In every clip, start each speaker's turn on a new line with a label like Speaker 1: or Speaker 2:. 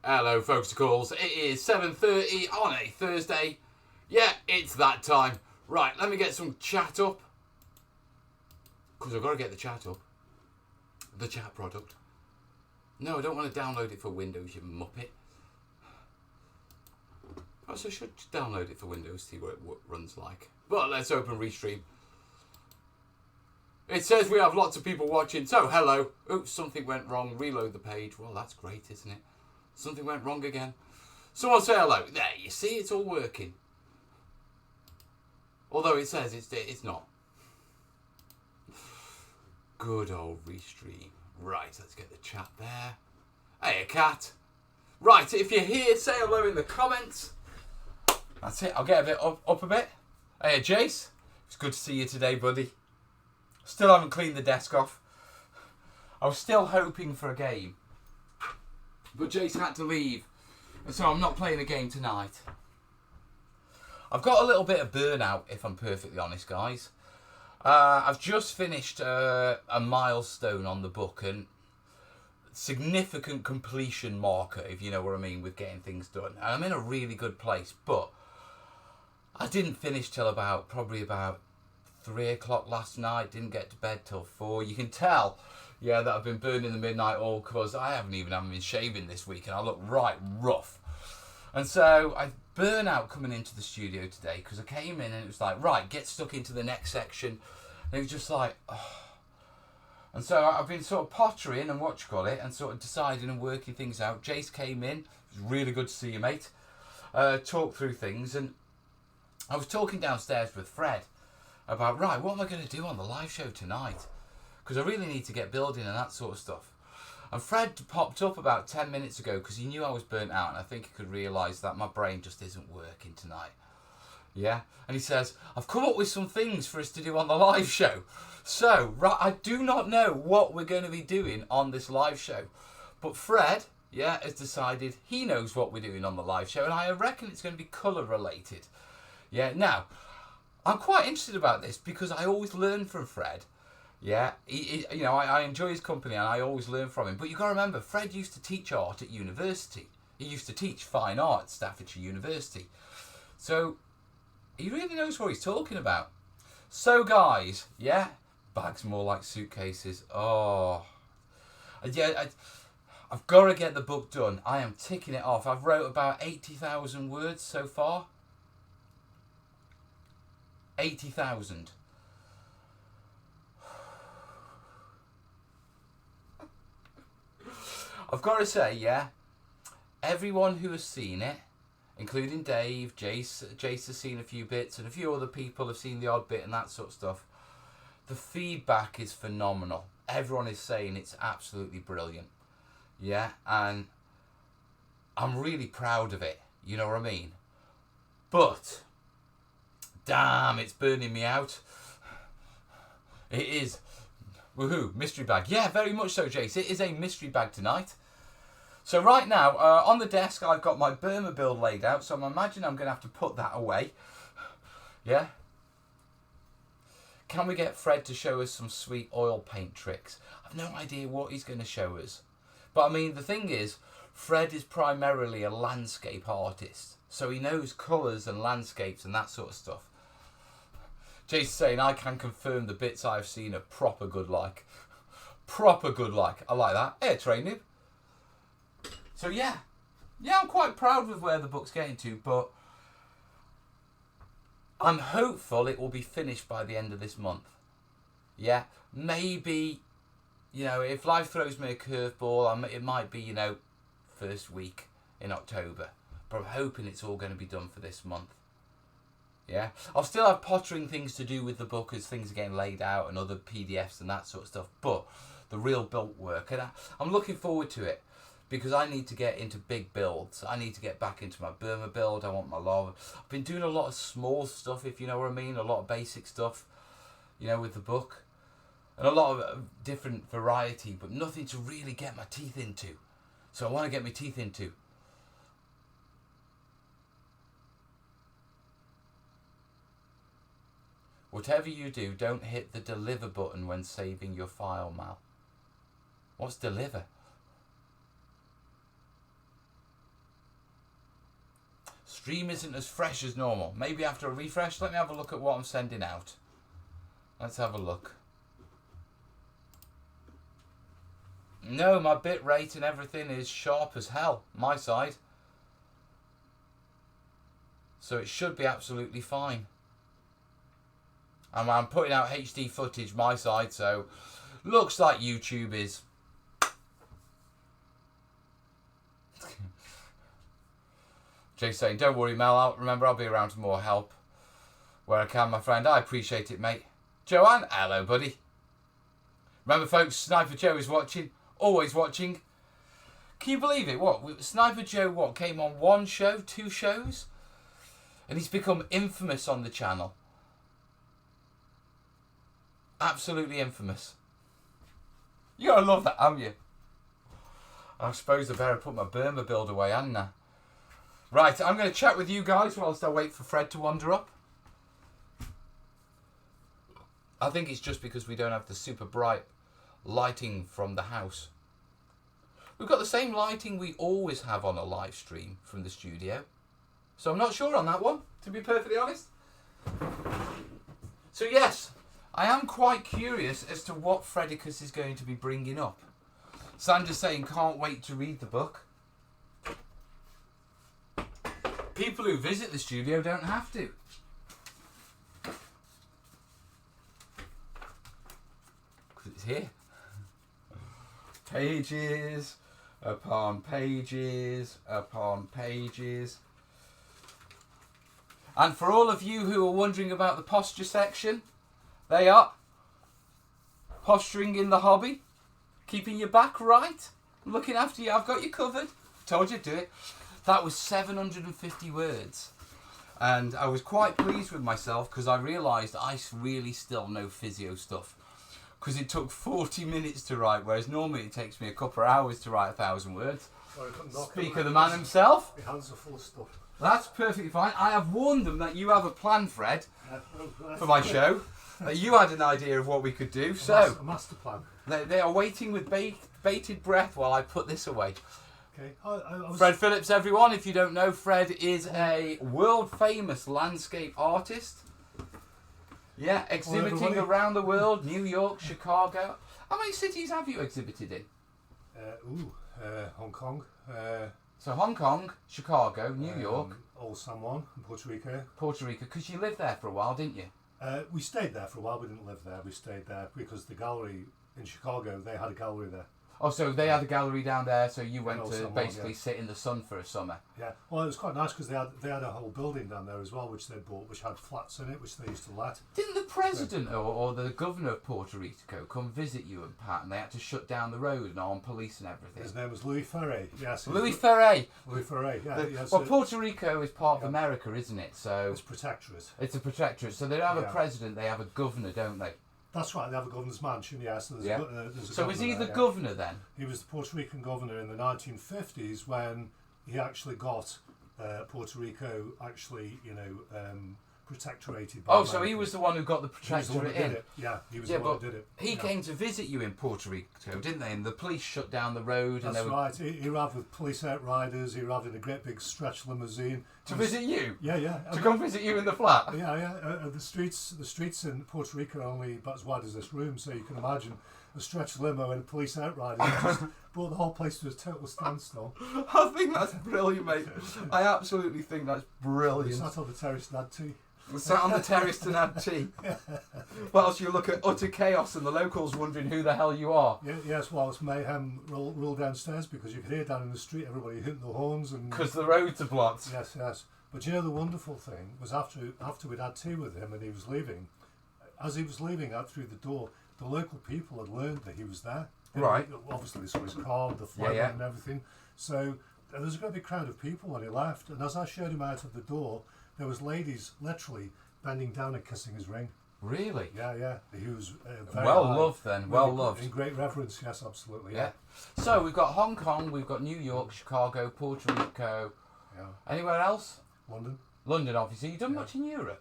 Speaker 1: Hello, folks to calls. It is 7:30 on a Thursday. Yeah, it's that time. Right, let me get some chat up. Because I've got to get the chat up. The chat product. No, I don't want to download it for Windows, you muppet. Perhaps I should download it for Windows, see what it runs like. But let's open Restream. It says we have lots of people watching, so hello. Oops, something went wrong. Reload the page. Well, that's great, isn't it? Something went wrong again. Someone say hello. There, you see, it's all working. Although it says it's not. Good old Restream. Right, let's get the chat there. Hey, a cat. Right, if you're here, say hello in the comments. That's it. I'll get a bit up a bit. Hey, Jace. It's good to see you today, buddy. Still haven't cleaned the desk off. I was still hoping for a game. But Jace had to leave. And so I'm not playing a game tonight. I've got a little bit of burnout, if I'm perfectly honest, guys. I've just finished a milestone on the book. And significant completion marker, if you know what I mean, with getting things done. And I'm in a really good place. But I didn't finish till probably about 3 o'clock last night. Didn't get to bed till 4. You can tell, yeah, that I've been burning the midnight oil because I haven't been shaving this week and I look right rough. And so I burn out coming into the studio today because I came in and it was like, right, get stuck into the next section. And it was just like, oh. And so I've been sort of pottering and and sort of deciding and working things out. Jace came in. It was really good to see you, mate. Talk through things. And I was talking downstairs with Fred about, right, what am I going to do on the live show tonight? Because I really need to get building and that sort of stuff. And Fred popped up about 10 minutes ago because he knew I was burnt out and I think he could realise that my brain just isn't working tonight. Yeah? And he says, I've come up with some things for us to do on the live show. So, right, I do not know what we're going to be doing on this live show. But Fred, yeah, has decided he knows what we're doing on the live show and I reckon it's going to be colour related. Yeah, now, I'm quite interested about this because I always learn from Fred. Yeah, I enjoy his company and I always learn from him. But you've got to remember, Fred used to teach art at university. He used to teach fine art at Staffordshire University. So, he really knows what he's talking about. So, guys, yeah, bags more like suitcases. Oh, yeah, I've got to get the book done. I am ticking it off. I've wrote about 80,000 words so far. 80,000. I've got to say, yeah, everyone who has seen it, including Dave, Jace has seen a few bits, and a few other people have seen the odd bit and that sort of stuff. The feedback is phenomenal. Everyone is saying it's absolutely brilliant. Yeah, and I'm really proud of it. You know what I mean? But, damn, it's burning me out. It is. Woohoo, mystery bag. Yeah, very much so, Jace. It is a mystery bag tonight. So right now, on the desk, I've got my Burma build laid out, so I imagine I'm going to have to put that away. Yeah? Can we get Fred to show us some sweet oil paint tricks? I've no idea what he's going to show us. But I mean, the thing is, Fred is primarily a landscape artist, so he knows colours and landscapes and that sort of stuff. Jason's saying, I can confirm the bits I've seen are proper good like. Proper good like. I like that. Hey, train noob. So yeah. Yeah, I'm quite proud with where the book's getting to, but I'm hopeful it will be finished by the end of this month. Yeah. Maybe, if life throws me a curveball, it might be, first week in October. But I'm hoping it's all going to be done for this month. Yeah, I'll still have pottering things to do with the book as things are getting laid out and other PDFs and that sort of stuff. But the real build work, and I'm looking forward to it because I need to get into big builds. I need to get back into my Burma build. I want my lava. I've been doing a lot of small stuff, if you know what I mean, a lot of basic stuff, with the book. And a lot of different variety, but nothing to really get my teeth into. So I want to get my teeth into. Whatever you do, don't hit the deliver button when saving your file, Mal. What's deliver? stream isn't as fresh as normal. Maybe after a refresh. Let me have a look at what I'm sending out. Let's have a look. No, my bit rate and everything is sharp as hell. My side. So it should be absolutely fine. And I'm putting out HD footage my side, so looks like YouTube is. Jay's saying, don't worry Mel, remember I'll be around for more help where I can, my friend. I appreciate it, mate. Joanne, hello buddy. Remember folks, Sniper Joe is watching, always watching. Can you believe it? What, Sniper Joe came on 1 show, 2 shows? And he's become infamous on the channel. Absolutely infamous. You gotta love that, haven't you? I suppose I better put my Burma build away, hadn't I? Right, I'm going to chat with you guys whilst I wait for Fred to wander up. I think it's just because we don't have the super bright lighting from the house. We've got the same lighting we always have on a live stream from the studio. So I'm not sure on that one, to be perfectly honest. So yes, I am quite curious as to what Fredicus is going to be bringing up. Sandra's saying can't wait to read the book. People who visit the studio don't have to. Because it's here. Pages upon pages upon pages. And for all of you who are wondering about the posture section, they are posturing in the hobby, keeping your back right, looking after you. I've got you covered. Told you to do it. That was 750 words. And I was quite pleased with myself because I realised I really still know physio stuff. Because it took 40 minutes to write, whereas normally it takes me a couple of hours to write 1,000 words. Speak of the man himself.
Speaker 2: My hands are full of stuff.
Speaker 1: That's perfectly fine. I have warned them that you have a plan, Fred, for my show. That you had an idea of what we could do. So
Speaker 2: a master plan.
Speaker 1: They are waiting with bated breath while I put this away.
Speaker 2: Okay.
Speaker 1: Fred Phillips, everyone. If you don't know, Fred is a world-famous landscape artist. Yeah, exhibiting around the world, New York, Chicago. How many cities have you exhibited in?
Speaker 2: Hong Kong.
Speaker 1: So Hong Kong, Chicago, New York.
Speaker 2: Old San Juan, Puerto Rico.
Speaker 1: Puerto Rico, because you lived there for a while, didn't you?
Speaker 2: We stayed there for a while. We didn't live there. We stayed there because the gallery in Chicago, they had a gallery there.
Speaker 1: Oh, so they had a gallery down there, so you went to
Speaker 2: San Juan,
Speaker 1: basically sit in the sun for a summer.
Speaker 2: Yeah, well, it was quite nice because they had a whole building down there as well, which they bought, which had flats in it, which they used to let.
Speaker 1: Didn't the president or the governor of Puerto Rico come visit you and Pat, and they had to shut down the road and arm police and everything?
Speaker 2: His name was Louis Ferre. Yes.
Speaker 1: Louis Ferre.
Speaker 2: Louis Ferre. Yeah.
Speaker 1: Well, Puerto Rico is part of America, isn't it? So
Speaker 2: it's protectorate.
Speaker 1: It's a protectorate. So they don't have a president; they have a governor, don't they?
Speaker 2: That's right, they have a governor's mansion, yes. So
Speaker 1: so was he the governor then?
Speaker 2: He was the Puerto Rican governor in the 1950s when he actually got Puerto Rico protectorated by America.
Speaker 1: So he was the one who got the protectorate in?
Speaker 2: Yeah, he was the one who did it.
Speaker 1: He came to visit you in Puerto Rico, didn't they? And the police shut down the road.
Speaker 2: That's right, he arrived with police outriders, he arrived in a great big stretch limousine.
Speaker 1: To visit you?
Speaker 2: Yeah.
Speaker 1: To come visit you in the flat?
Speaker 2: Yeah. The streets in Puerto Rico are only about as wide as this room, so you can imagine a stretch limo and a police outrider just brought the whole place to a total standstill.
Speaker 1: I think that's brilliant, mate. I absolutely think that's brilliant.
Speaker 2: We sat on the terrace and had tea.
Speaker 1: We sat on the terrace and had tea. Whilst you look at utter chaos and the locals wondering who the hell you are.
Speaker 2: Yes, whilst mayhem rolled downstairs because you could hear down in the street everybody hitting the horns.
Speaker 1: Because the roads are blocked.
Speaker 2: Yes. But you know the wonderful thing was after we'd had tea with him and he was leaving, as he was leaving out through the door, the local people had learned that he was there.
Speaker 1: Right.
Speaker 2: Obviously they saw his car, the flag and everything. So there was a great big crowd of people when he left, and as I showed him out of the door, there was ladies literally bending down and kissing his ring.
Speaker 1: Really?
Speaker 2: Yeah. He was very
Speaker 1: well
Speaker 2: high.
Speaker 1: loved then. Well loved.
Speaker 2: In great reverence. Yes, absolutely.
Speaker 1: Yeah. So we've got Hong Kong, we've got New York, Chicago, Puerto Rico.
Speaker 2: Yeah.
Speaker 1: Anywhere else?
Speaker 2: London.
Speaker 1: London, obviously. You done much in Europe?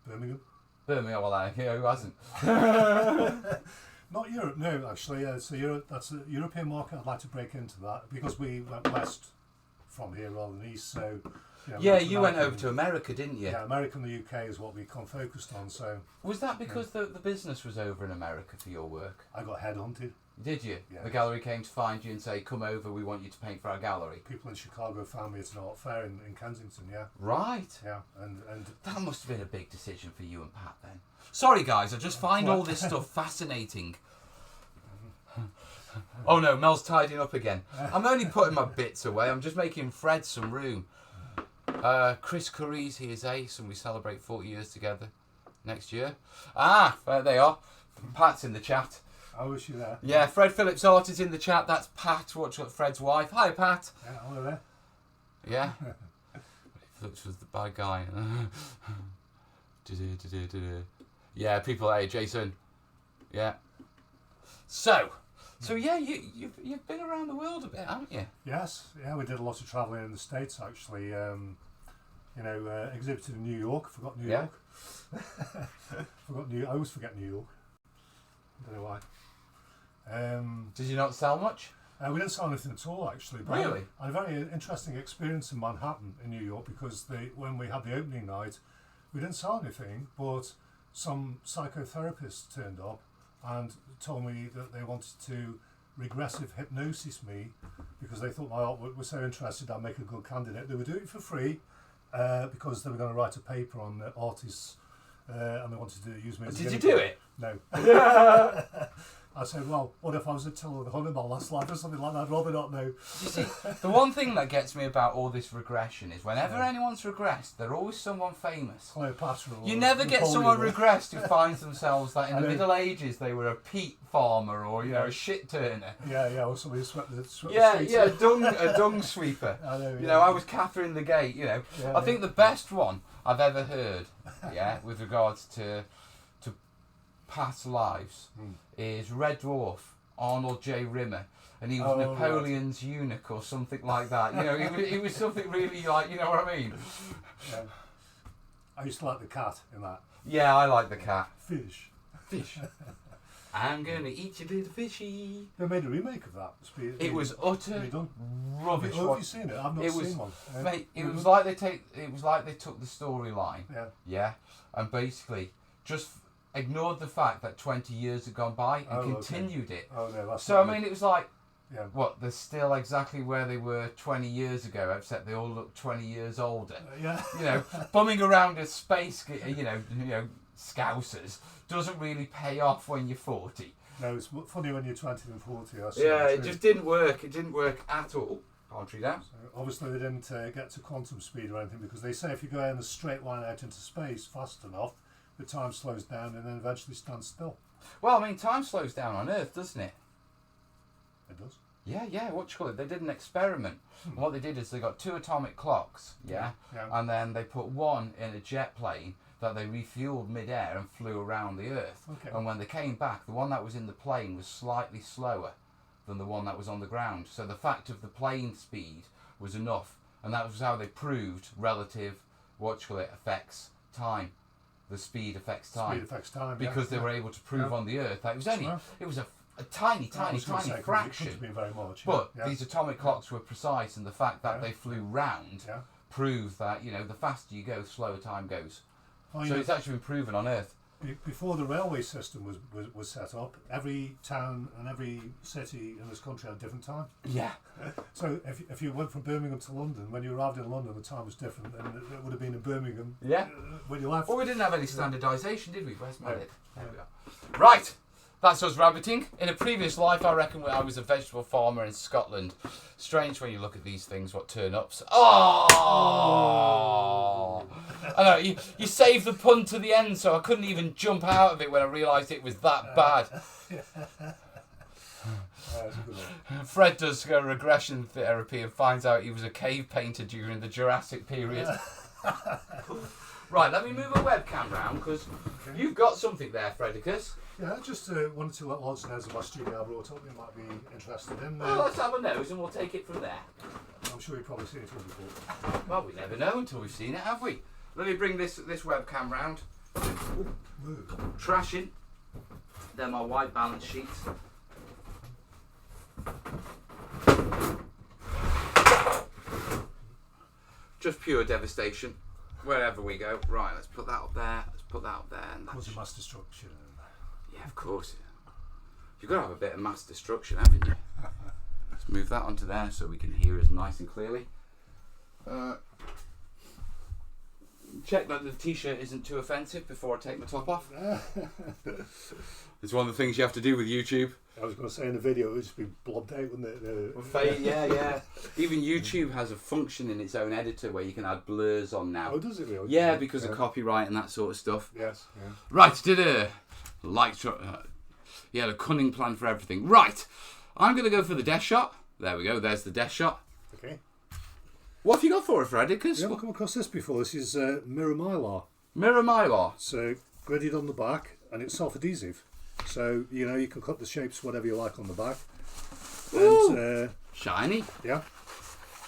Speaker 2: Birmingham.
Speaker 1: Well, who hasn't?
Speaker 2: Not Europe, no. Actually, so Europe. That's a European market. I'd like to break into that because we went west from here rather than east. So,
Speaker 1: yeah, you went over to America, didn't you?
Speaker 2: Yeah, America and the UK is what we focused on. So
Speaker 1: was that because the business was over in America for your work?
Speaker 2: I got headhunted.
Speaker 1: Did you?
Speaker 2: Yeah.
Speaker 1: The gallery came to find you and say, "Come over, we want you to paint for our gallery."
Speaker 2: People in Chicago found me at an art fair in Kensington. Yeah.
Speaker 1: Right.
Speaker 2: Yeah, and
Speaker 1: that must have been a big decision for you and Pat then. Sorry, guys, I just find all this stuff fascinating. Oh no, Mel's tidying up again. I'm only putting my bits away. I'm just making Fred some room. Chris Curry's here's ace, and we celebrate 40 years together next year. There they are. Pat's in the chat.
Speaker 2: I wish you there.
Speaker 1: Yeah, Fred Phillips Art is in the chat. That's Pat, Fred's wife. Hi, Pat.
Speaker 2: Yeah, hello there.
Speaker 1: Yeah. Phillips was the bad guy. Yeah, people. Hey, Jason. Yeah. So yeah, you've been around the world a bit, haven't you?
Speaker 2: Yes. Yeah, we did a lot of travelling in the States actually. Exhibited in New York. Forgot New York. I always forget New York. I don't know why.
Speaker 1: Did you not sell much?
Speaker 2: We didn't sell anything at all, actually. But
Speaker 1: really?
Speaker 2: I had a very interesting experience in Manhattan, in New York, because when we had the opening night, we didn't sell anything, but some psychotherapists turned up and told me that they wanted to regressive hypnosis me because they thought my artwork was so interested I'd make a good candidate. They would do it for free because they were going to write a paper on artists and they wanted to use me as
Speaker 1: Did you do it?
Speaker 2: No. I said, well, what if I was a teller of the honey my last life or something like that? I'd rather not know.
Speaker 1: You see, the one thing that gets me about all this regression is whenever anyone's regressed, they're always someone famous.
Speaker 2: Cleopatra.
Speaker 1: You never get someone regressed who finds themselves that in the Middle Ages they were a peat farmer or a shit turner.
Speaker 2: Yeah, or somebody swept the streets.
Speaker 1: a dung sweeper.
Speaker 2: I know,
Speaker 1: I was Catherine the Gate. I think the best one I've ever heard, with regards to past lives, is Red Dwarf, Arnold J. Rimmer, and he was Napoleon's eunuch or something like that. He was something really like, you know what I mean?
Speaker 2: Yeah. I used to like the cat in that.
Speaker 1: Yeah, I like the cat.
Speaker 2: Fish.
Speaker 1: I'm gonna eat your little fishy.
Speaker 2: They made a remake of that.
Speaker 1: It was utter rubbish.
Speaker 2: Have you seen it? I've not seen one.
Speaker 1: Mate, it was like they took the storyline.
Speaker 2: Yeah.
Speaker 1: And basically just ignored the fact that 20 years had gone by and continued it.
Speaker 2: Oh no, that's
Speaker 1: so I mean, it was like,
Speaker 2: what?
Speaker 1: They're still exactly where they were 20 years ago, except they all look 20 years older. Bumming around as space, scousers doesn't really pay off when you're 40.
Speaker 2: No, it's funny when you're 20 and 40.
Speaker 1: It just didn't work. It didn't work at all. Palm-tree down.
Speaker 2: So obviously they didn't get to quantum speed or anything because they say if you go in a straight line out into space fast enough, the time slows down and then eventually stands still.
Speaker 1: Well, I mean, time slows down on Earth, doesn't it?
Speaker 2: It does.
Speaker 1: Yeah, what you call it? They did an experiment. And what they did is they got 2 atomic clocks, and then they put one in a jet plane that they refueled mid-air and flew around the Earth.
Speaker 2: Okay.
Speaker 1: And when they came back, the one that was in the plane was slightly slower than the one that was on the ground. So the fact of the plane speed was enough, and that was how they proved relative, affects time. The speed affects time. Because they were able to prove on the Earth that it was a tiny fraction.
Speaker 2: It very much,
Speaker 1: but these atomic clocks were precise, and the fact that they flew round proved that the faster you go, slower time goes. So it's actually been proven on Earth.
Speaker 2: Before the railway system was set up, every town and every city in this country had a different time.
Speaker 1: Yeah.
Speaker 2: So if you went from Birmingham to London, when you arrived in London, the time was different, and it would have been in Birmingham. When you left.
Speaker 1: Well, we didn't have any standardisation, did we? Where's my lid? There we are. Right. That's us rabbiting. In a previous life, I reckon I was a vegetable farmer in Scotland. Strange when you look at these things, what turn-ups. Oh! I know, you saved the pun to the end, so I couldn't even jump out of it when I realised it was that bad. Fred does go regression therapy and finds out he was a cave painter during the Jurassic period. Right, let me move a webcam round, because you've got something there, Fredicus.
Speaker 2: Yeah, I just wanted to let lots of know of my studio I brought up you might be interested in.
Speaker 1: Well, let's have a nose and we'll take it from there.
Speaker 2: I'm sure you've probably seen it before.
Speaker 1: Well, we never know until we've seen it, have we? Let me bring this webcam round. Trashing. They're my white balance sheets. just pure devastation wherever we go. Right, let's put that up there. Let's put that up there. And
Speaker 2: Cause of mass destruction.
Speaker 1: yeah, of course. You've got to have a bit of mass destruction, haven't you? Let's move that onto there so we can hear us nice and clearly. Check that the t-shirt isn't too offensive before I take my top off. It's one of the things you have to do with YouTube.
Speaker 2: I was going to say in the video it would just be blobbed out, wouldn't it?
Speaker 1: Yeah. Even YouTube has a function in its own editor where you can add blurs on now.
Speaker 2: Oh, does it really?
Speaker 1: Yeah, because of copyright and that sort of stuff.
Speaker 2: Yes. Yeah.
Speaker 1: Right, a cunning plan for everything. Right, I'm going to go for the death shot. There we go, there's the death shot.
Speaker 2: Okay.
Speaker 1: What have you got for it, Fred? Because
Speaker 2: You haven't come across this before. This is mirror mylar.
Speaker 1: Mirror mylar.
Speaker 2: So gridded on the back, and it's self-adhesive. So you can cut the shapes whatever you like on the back. And
Speaker 1: shiny.
Speaker 2: yeah,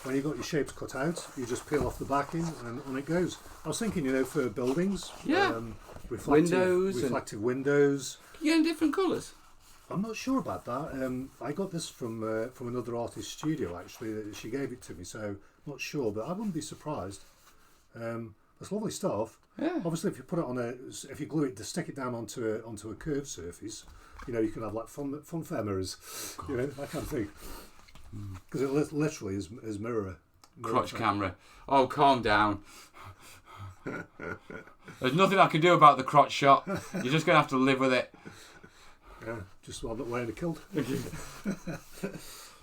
Speaker 2: when you've got your shapes cut out, you just peel off the backing, and on it goes. I was thinking, for buildings, reflective windows.
Speaker 1: You get in different colours.
Speaker 2: I'm not sure about that. I got this from another artist studio actually. She gave it to me, so not sure, but I wouldn't be surprised. It's lovely stuff.
Speaker 1: Yeah.
Speaker 2: Obviously, if you put it if you glue it to stick it down onto a curved surface, you can have like funfair mirrors, that kind of thing. Because it literally is mirror
Speaker 1: Crotch camera. Oh, calm down. There's nothing I can do about the crotch shot. You're just going to have to live with it.
Speaker 2: Yeah, just while I'm not wearing a kilt.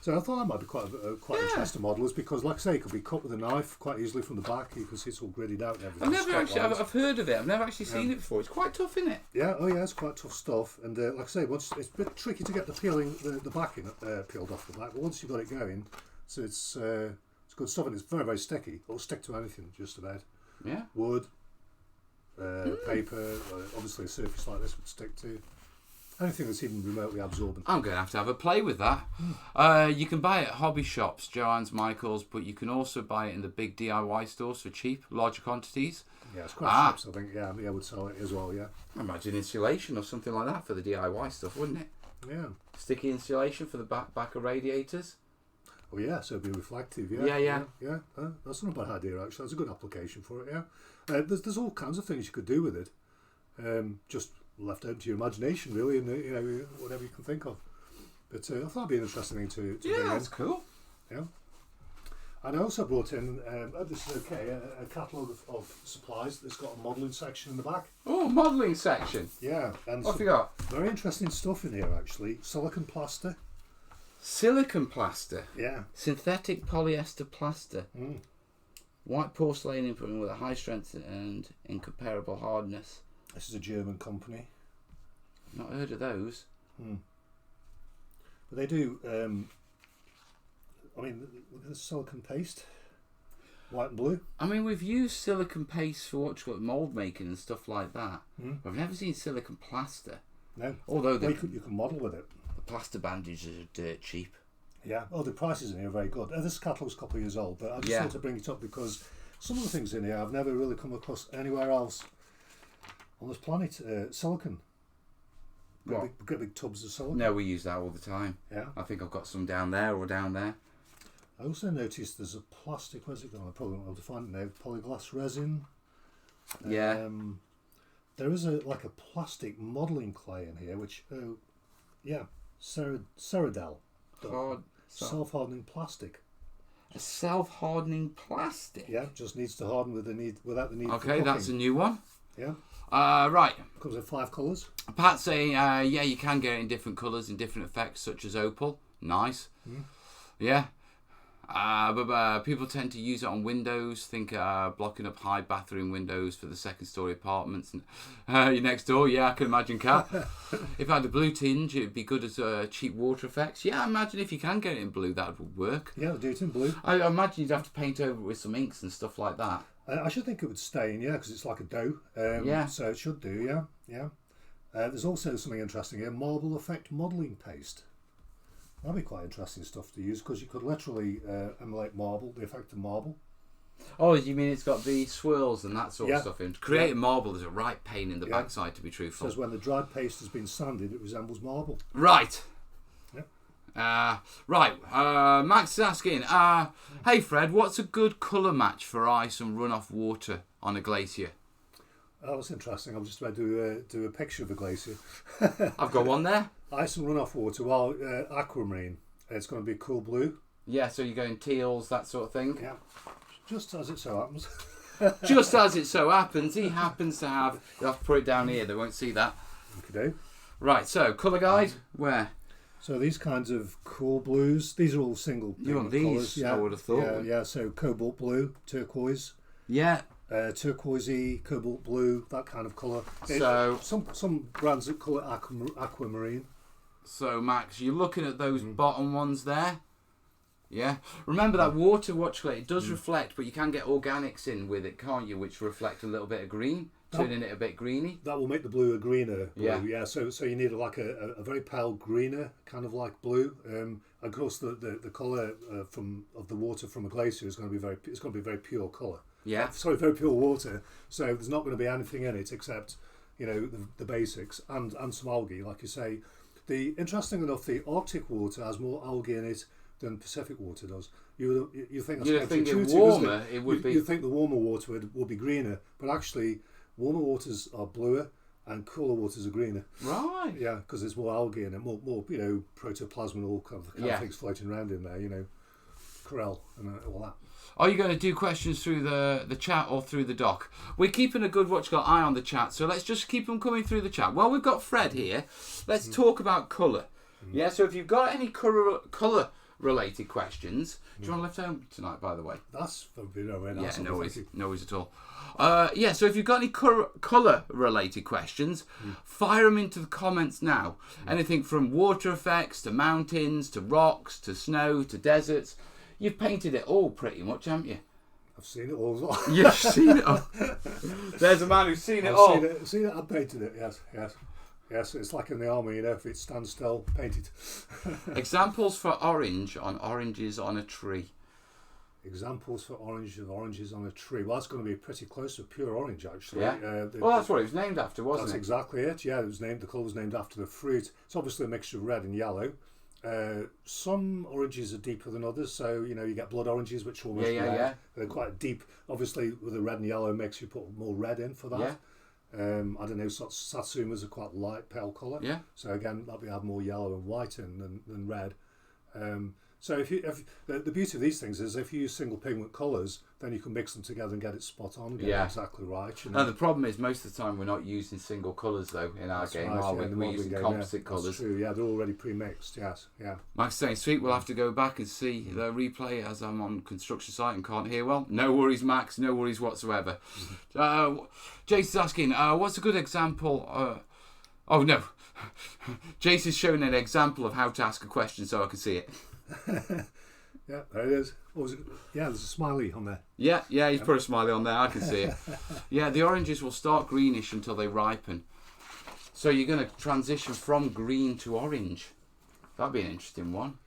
Speaker 2: So I thought that might be quite interesting model, is because, like I say, it could be cut with a knife quite easily from the back. You can see it's all gridded out and everything.
Speaker 1: I've heard of it. I've never actually seen it before. It's quite tough, isn't it?
Speaker 2: Yeah, it's quite tough stuff. And like I say, it's a bit tricky to get the backing peeled off the back, but once you've got it going, so it's good stuff, and it's very, very sticky. It'll stick to anything, just about.
Speaker 1: Yeah.
Speaker 2: Wood, paper, obviously a surface like this would stick to. Anything that's even remotely absorbent.
Speaker 1: I'm going to have a play with that. You can buy it at hobby shops, Joann's, Michael's, but you can also buy it in the big DIY stores for cheap, larger quantities.
Speaker 2: Yeah, it's quite cheap, I think. Yeah, I would sell it as well, yeah.
Speaker 1: I imagine insulation or something like that for the DIY stuff, wouldn't it?
Speaker 2: Yeah.
Speaker 1: Sticky insulation for the back of radiators.
Speaker 2: Oh, yeah, so it'd be reflective, yeah.
Speaker 1: Yeah.
Speaker 2: That's not a bad idea, actually. That's a good application for it, yeah. There's all kinds of things you could do with it. Just left out to your imagination, really, and whatever you can think of. But I thought it'd be an interesting thing to bring in.
Speaker 1: That's cool.
Speaker 2: Yeah. And I also brought in, this is okay, a catalogue of supplies that's got a modelling section in the back.
Speaker 1: Oh, modelling section.
Speaker 2: Yeah. And
Speaker 1: what have you got?
Speaker 2: Very interesting stuff in here, actually. Silicon plaster.
Speaker 1: Silicon plaster.
Speaker 2: Yeah.
Speaker 1: Synthetic polyester plaster. White porcelain improving with a high strength and incomparable hardness.
Speaker 2: This is a German company.
Speaker 1: Not heard of those.
Speaker 2: But they do, look at the silicon paste. White and blue.
Speaker 1: I mean, we've used silicon paste for mould making and stuff like that. But I've never seen silicon plaster.
Speaker 2: No.
Speaker 1: Although
Speaker 2: you can model with it.
Speaker 1: The plaster bandages are dirt cheap.
Speaker 2: Yeah. Oh, the prices in here are very good. This catalogue's a couple of years old, but I just thought to bring it up because some of the things in here I've never really come across anywhere else on this planet. Silicon. Great big tubs of silicon.
Speaker 1: No, we use that all the time.
Speaker 2: Yeah.
Speaker 1: I think I've got some down there or down there.
Speaker 2: I also noticed there's a plastic, where's it gone? I probably won't be able to find it now. Polyglass resin.
Speaker 1: Yeah.
Speaker 2: There is a plastic modelling clay in here, which, Ceradel. Self-hardening plastic.
Speaker 1: A self-hardening plastic?
Speaker 2: Yeah, just needs to harden without the need for
Speaker 1: Okay, that's a new one.
Speaker 2: Yeah.
Speaker 1: Right.
Speaker 2: Comes in 5 colours.
Speaker 1: Pat's saying, you can get it in different colours and different effects, such as opal. Nice. Yeah. But people tend to use it on windows. Think blocking up high bathroom windows for the second-story apartments. And your next door, I can imagine, Kat. If it had a blue tinge, it'd be good as cheap water effects. Yeah, I imagine if you can get it in blue, that would work.
Speaker 2: Yeah, do it in blue.
Speaker 1: I imagine you'd have to paint over it with some inks and stuff like that.
Speaker 2: I should think it would stain, because it's like a dough. So it should do, yeah. There's also something interesting here, marble effect modelling paste. That'd be quite interesting stuff to use, because you could literally emulate marble, the effect of marble.
Speaker 1: Oh, you mean it's got the swirls and that sort of stuff in? Creating marble is a right pain in the backside, to be truthful.
Speaker 2: Says when the dried paste has been sanded, it resembles marble.
Speaker 1: Right.
Speaker 2: Yeah.
Speaker 1: Max is asking, hey Fred, what's a good colour match for ice and runoff water on a glacier?
Speaker 2: Oh, that's interesting. I'm just about to do a picture of a glacier.
Speaker 1: I've got one there.
Speaker 2: Ice and runoff water. Well, aquamarine. It's going to be cool blue.
Speaker 1: Yeah, so you're going teals, that sort of thing.
Speaker 2: Yeah, just as it so happens.
Speaker 1: Just as it so happens, he happens to have. You'll have to put it down here. They won't see that.
Speaker 2: Okay.
Speaker 1: Right. So colour guide. Where?
Speaker 2: So these kinds of cool blues. These are all single.
Speaker 1: You want these?
Speaker 2: Colours. Yeah,
Speaker 1: I would have thought.
Speaker 2: Yeah. So cobalt blue, turquoise.
Speaker 1: Yeah.
Speaker 2: Turquoisey, cobalt blue, that kind of colour.
Speaker 1: So
Speaker 2: some brands that call it aquamarine.
Speaker 1: So Max, you're looking at those bottom ones there. Yeah. Remember that water watchlet, it does reflect, but you can get organics in with it, can't you? Which reflect a little bit of green, turning it a bit greeny.
Speaker 2: That will make the blue a greener blue.
Speaker 1: Yeah.
Speaker 2: So you need like a very pale greener kind of like blue. Of course, the colour of the water from a glacier is going to be very pure colour.
Speaker 1: Yeah.
Speaker 2: Very pure water. So there's not going to be anything in it except the basics and some algae, like you say. Interesting enough, the Arctic water has more algae in it than Pacific water does. You think that's
Speaker 1: counterintuitive,
Speaker 2: warmer,
Speaker 1: it would be.
Speaker 2: You think the warmer water would be greener, but actually warmer waters are bluer and cooler waters are greener.
Speaker 1: Right.
Speaker 2: Yeah, because there's more algae in it, more protoplasm and all kind of things floating around in there. Corel and all that.
Speaker 1: Are you going to do questions through the chat or through the doc? We're keeping a good eye on the chat, so let's just keep them coming through the chat. Well, we've got Fred here. Let's talk about colour. Yeah, so if you've got any colour related questions, do you want to lift home tonight, by the way?
Speaker 2: That's very nice.
Speaker 1: Yeah, no worries at all. So if you've got any colour related questions, fire them into the comments now. Anything from water effects to mountains to rocks to snow to deserts. You've painted it all pretty much, haven't you?
Speaker 2: I've seen it all.
Speaker 1: You've seen it all. There's a man who's seen it all.
Speaker 2: Seen it and painted it, yes. It's like in the army, if it stands still, paint it.
Speaker 1: Examples for orange on oranges on a tree.
Speaker 2: Examples for oranges on a tree. Well, that's going to be pretty close to pure orange, actually.
Speaker 1: Yeah. That's what it was named after, wasn't it?
Speaker 2: That's exactly it. Yeah, the colour was named after the fruit. It's obviously a mixture of red and yellow. Some oranges are deeper than others, so you get blood oranges, which are almost red.
Speaker 1: Yeah.
Speaker 2: They're quite deep. Obviously, with the red and yellow mix, you put more red in for that.
Speaker 1: Yeah.
Speaker 2: I don't know. Satsumas are quite light, pale colour.
Speaker 1: Yeah.
Speaker 2: So again, that we have more yellow and white in than red. So if the beauty of these things is if you use single pigment colours, then you can mix them together and get it spot on, get it exactly right.
Speaker 1: No, the problem is most of the time we're not using single colours though in our game, are we? We're using composite colours.
Speaker 2: That's true. Yeah, they're already pre-mixed. Yes. Yeah.
Speaker 1: Mike's saying, sweet, we'll have to go back and see the replay as I'm on construction site and can't hear well. No worries, Max. No worries whatsoever. Jason's asking, what's a good example? Oh no, Jason's showing an example of how to ask a question so I can see it.
Speaker 2: Yeah, there it is. What was it? Yeah, there's a smiley on there.
Speaker 1: Yeah, he's put a smiley on there. I can see it. Yeah, the oranges will start greenish until they ripen. So you're going to transition from green to orange. That'd be an interesting one.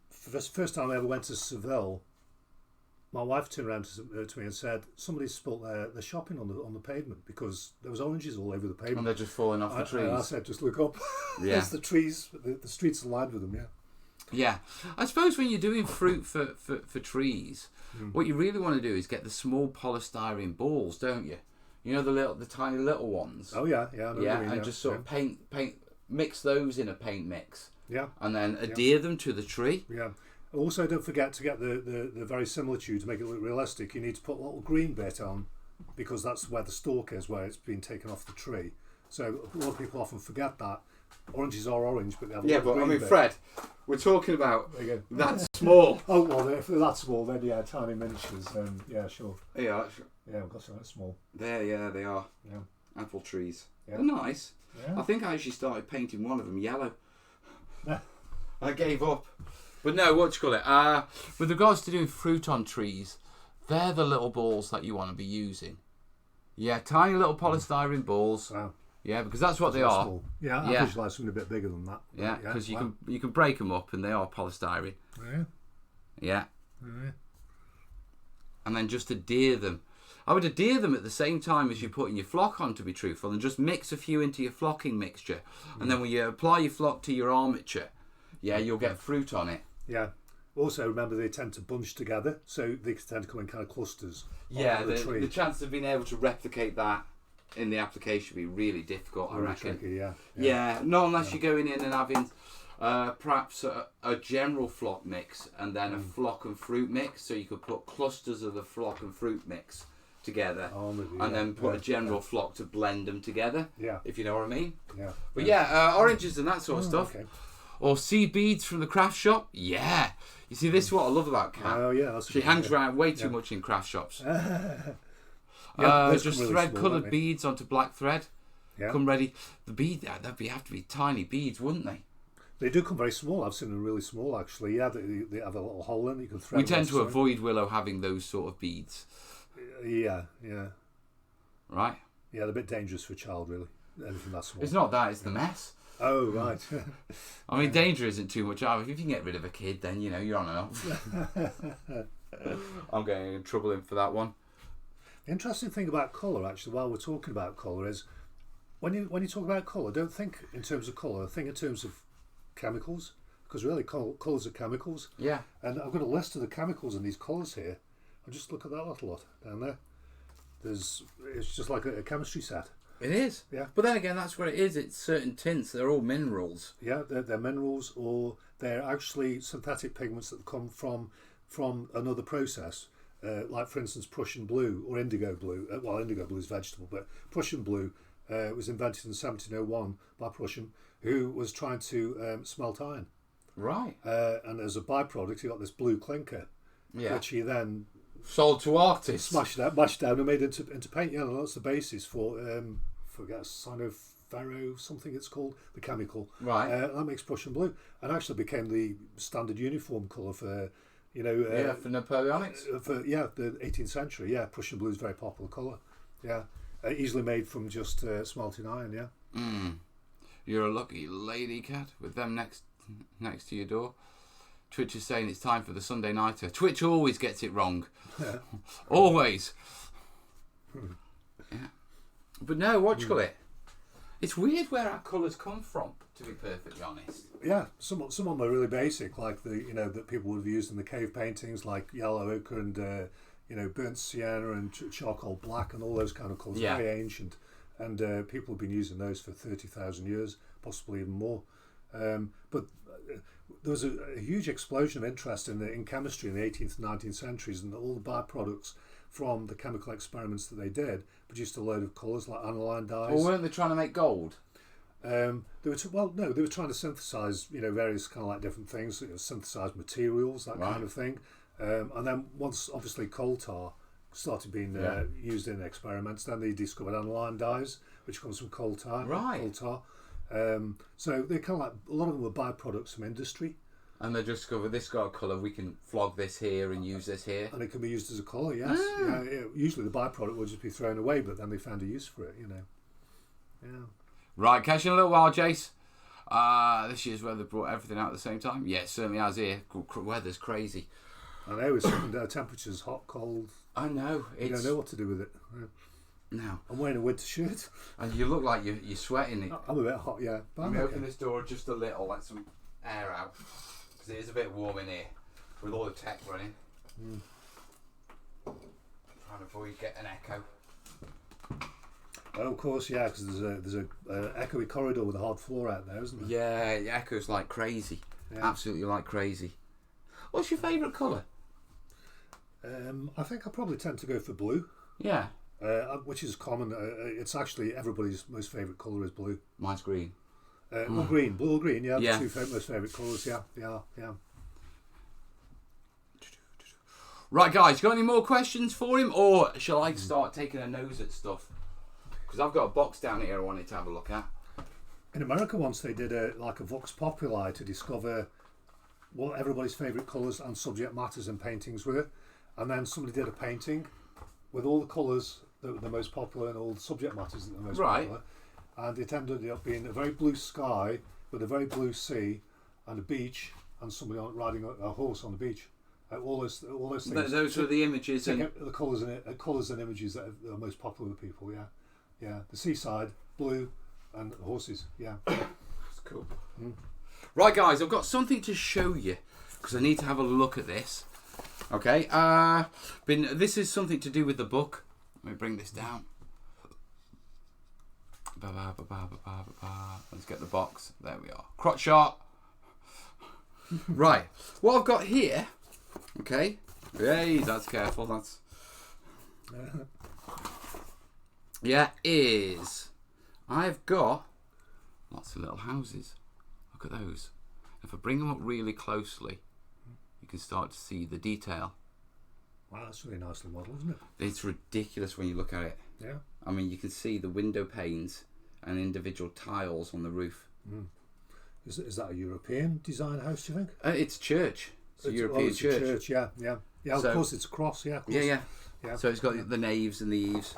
Speaker 2: First time I ever went to Seville, my wife turned around to me and said, somebody spilt their shopping on the pavement because there was oranges all over the pavement.
Speaker 1: And they're just falling off the trees.
Speaker 2: I said, just look up.
Speaker 1: Yeah.
Speaker 2: It's the trees, the streets are lined with them, yeah.
Speaker 1: Yeah, I suppose when you're doing fruit for trees, what you really want to do is get the small polystyrene balls, don't you? You know the tiny little ones.
Speaker 2: Oh yeah, I know what you mean,
Speaker 1: just sort of mix those in a paint mix.
Speaker 2: Yeah.
Speaker 1: And then adhere them to the tree.
Speaker 2: Yeah. Also, don't forget to get the verisimilitude to make it look realistic. You need to put a little green bit on because that's where the stalk is, where it's been taken off the tree. So a lot of people often forget that. Oranges are orange, but they have a little green bit.
Speaker 1: Fred, we're talking about that small.
Speaker 2: Oh, well, if they're that small, then tiny miniatures, then yeah, sure.
Speaker 1: Yeah,
Speaker 2: we've got something small.
Speaker 1: They are. Yeah. Apple trees.
Speaker 2: Yeah.
Speaker 1: They're nice.
Speaker 2: Yeah.
Speaker 1: I think I actually started painting one of them yellow. I gave up. But no, what do you call it? With regards to doing fruit on trees, they're the little balls that you want to be using. Yeah, tiny little polystyrene balls.
Speaker 2: Wow.
Speaker 1: Yeah, because that's what they are.
Speaker 2: Small. Yeah, I visualise something a bit bigger than that.
Speaker 1: Yeah, because you can break them up and they are polystyrene. Yeah. And then just adhere them. I would adhere them at the same time as you're putting your flock on, to be truthful, and just mix a few into your flocking mixture. And then when you apply your flock to your armature, Yeah, you'll get fruit on it.
Speaker 2: Yeah. Also, remember they tend to bunch together, so they tend to come in kind of clusters.
Speaker 1: Yeah,
Speaker 2: on the tree.
Speaker 1: the chance of being able to replicate that in the application would be really difficult, I
Speaker 2: Really
Speaker 1: reckon.
Speaker 2: tricky, yeah.
Speaker 1: Yeah, not unless you're going in and having perhaps a general flock mix and then a flock and fruit mix. So you could put clusters of the flock and fruit mix together and then put a general flock to blend them together.
Speaker 2: Yeah.
Speaker 1: If you know what I mean.
Speaker 2: Yeah.
Speaker 1: But oranges and that sort of stuff.
Speaker 2: Okay.
Speaker 1: Or seed beads from the craft shop. Yeah. You see, this is what I love about Kat.
Speaker 2: Oh yeah, that's
Speaker 1: She hangs around way too much in craft shops.
Speaker 2: those
Speaker 1: Just
Speaker 2: come really
Speaker 1: thread
Speaker 2: small,
Speaker 1: coloured
Speaker 2: don't they?
Speaker 1: beads onto black thread.
Speaker 2: Yeah.
Speaker 1: Come ready. The bead, they'd have to be tiny beads, wouldn't they?
Speaker 2: They do come very small. I've seen them really small actually. Yeah, they have a little hole in it. You can thread.
Speaker 1: We tend to
Speaker 2: something.
Speaker 1: avoid Willow having those sort of beads,
Speaker 2: Yeah.
Speaker 1: right?
Speaker 2: Yeah, they're a bit dangerous for a child, really. Anything that small.
Speaker 1: It's not that; it's the mess.
Speaker 2: Oh right.
Speaker 1: I mean, danger isn't too much. If you can get rid of a kid, then you're on and off. I'm getting in trouble for that one.
Speaker 2: The interesting thing about colour, actually, while we're talking about colour, is when you talk about colour, don't think in terms of colour. Think in terms of chemicals, because really colours are chemicals.
Speaker 1: Yeah.
Speaker 2: And I've got a list of the chemicals in these colours here. And just look at that little lot down there. It's just like a chemistry set.
Speaker 1: It is.
Speaker 2: Yeah.
Speaker 1: But then again, that's what it is. It's certain tints. They're all minerals.
Speaker 2: Yeah, they're minerals, or they're actually synthetic pigments that come from another process. Like, for instance, Prussian blue or indigo blue. Well, indigo blue is vegetable, but Prussian blue was invented in 1701 by Prussian, who was trying to smelt iron.
Speaker 1: Right.
Speaker 2: And as a byproduct, he got this blue clinker, which he then
Speaker 1: sold to artists.
Speaker 2: mashed down and made into paint. Yeah, and that's the basis for forget cyanoferro something it's called, the chemical.
Speaker 1: Right.
Speaker 2: That makes Prussian blue, and actually became the standard uniform colour for
Speaker 1: for Napoleonics.
Speaker 2: For the 18th century. Yeah, Prussian blue is a very popular colour. Yeah, easily made from just smelting iron. Yeah.
Speaker 1: You're a lucky lady, Kat, with them next to your door. Twitch is saying it's time for the Sunday nighter. Twitch always gets it wrong. Always. Yeah. But no, what do you call it? It's weird where our colours come from, to be perfectly honest.
Speaker 2: Yeah, some of them are really basic, like that people would have used in the cave paintings, like yellow ochre and burnt sienna and charcoal black and all those kind of colours.
Speaker 1: Yeah.
Speaker 2: Very ancient, and people have been using those for 30,000 years, possibly even more. But there was a huge explosion of interest in chemistry in the 18th and 19th centuries, and all the byproducts from the chemical experiments that they did produced a load of colours like aniline dyes.
Speaker 1: Well, weren't they trying to make gold?
Speaker 2: They were they were trying to synthesize various kind of like different things, synthesize materials, that kind of thing. And then once obviously coal tar started being used in experiments, then they discovered aniline dyes, which comes from coal tar.
Speaker 1: Right.
Speaker 2: Coal tar. So they kind of like, a lot of them were byproducts from industry.
Speaker 1: And they discovered this got a colour, we can flog this here and use this here.
Speaker 2: And it can be used as a colour, yes. Yeah, usually the byproduct would just be thrown away, but then they found a use for it, Yeah.
Speaker 1: Right, catch you in a little while, Jace. This year's weather brought everything out at the same time. Yeah, it certainly has here. Weather's crazy.
Speaker 2: I know, it's temperatures, hot, cold.
Speaker 1: I know.
Speaker 2: You don't know what to do with it. Yeah.
Speaker 1: No.
Speaker 2: I'm wearing a winter shirt.
Speaker 1: And you look like you're sweating.
Speaker 2: I'm a bit hot, yeah.
Speaker 1: Let me open this door just a little, let some air out. Because it is a bit warm in here with all the tech running. Trying to avoid getting an echo.
Speaker 2: Oh, of course, yeah, because there's a echoey corridor with a hard floor out there, isn't there?
Speaker 1: Yeah, it echoes like crazy.
Speaker 2: Yeah.
Speaker 1: Absolutely like crazy. What's your favourite colour?
Speaker 2: I think I probably tend to go for blue.
Speaker 1: Yeah.
Speaker 2: Which is common. It's actually everybody's most favourite colour is blue.
Speaker 1: Mine's green.
Speaker 2: Or green, blue or green, yeah.
Speaker 1: Yeah.
Speaker 2: The two most favourite colours, yeah.
Speaker 1: Right, guys, got any more questions for him? Or shall I start taking a nose at stuff? Because I've got a box down here I wanted to have a look at.
Speaker 2: In America once they did a vox populi to discover what everybody's favourite colours and subject matters in paintings were. And then somebody did a painting with all the colours that were the most popular and all the subject matters that were the most popular. And it ended up being a very blue sky with a very blue sea and a beach and somebody riding a horse on the beach. All those things.
Speaker 1: Those were the images and
Speaker 2: the colours and images that are most popular with people. Yeah. The seaside, blue, and horses. Yeah.
Speaker 1: That's cool. Right, guys, I've got something to show you because I need to have a look at this. Okay, this is something to do with the book. Let me bring this down. Let's get the box. There we are. Crotch shot. Right, what I've got here, okay, hey, that's careful, that's, yeah, is, I've got lots of little houses. Look at those. If I bring them up really closely, you can start to see the detail.
Speaker 2: Wow, that's a really nice little model, isn't it?
Speaker 1: It's ridiculous when you look at it.
Speaker 2: Yeah.
Speaker 1: I mean, you can see the window panes and individual tiles on the roof.
Speaker 2: Mm. Is that a European design house, do you think?
Speaker 1: It's a church. It's a European church.
Speaker 2: A church, yeah. Yeah,
Speaker 1: So,
Speaker 2: of course it's a cross, yeah. Of course.
Speaker 1: Yeah. So it's got the naves and the eaves.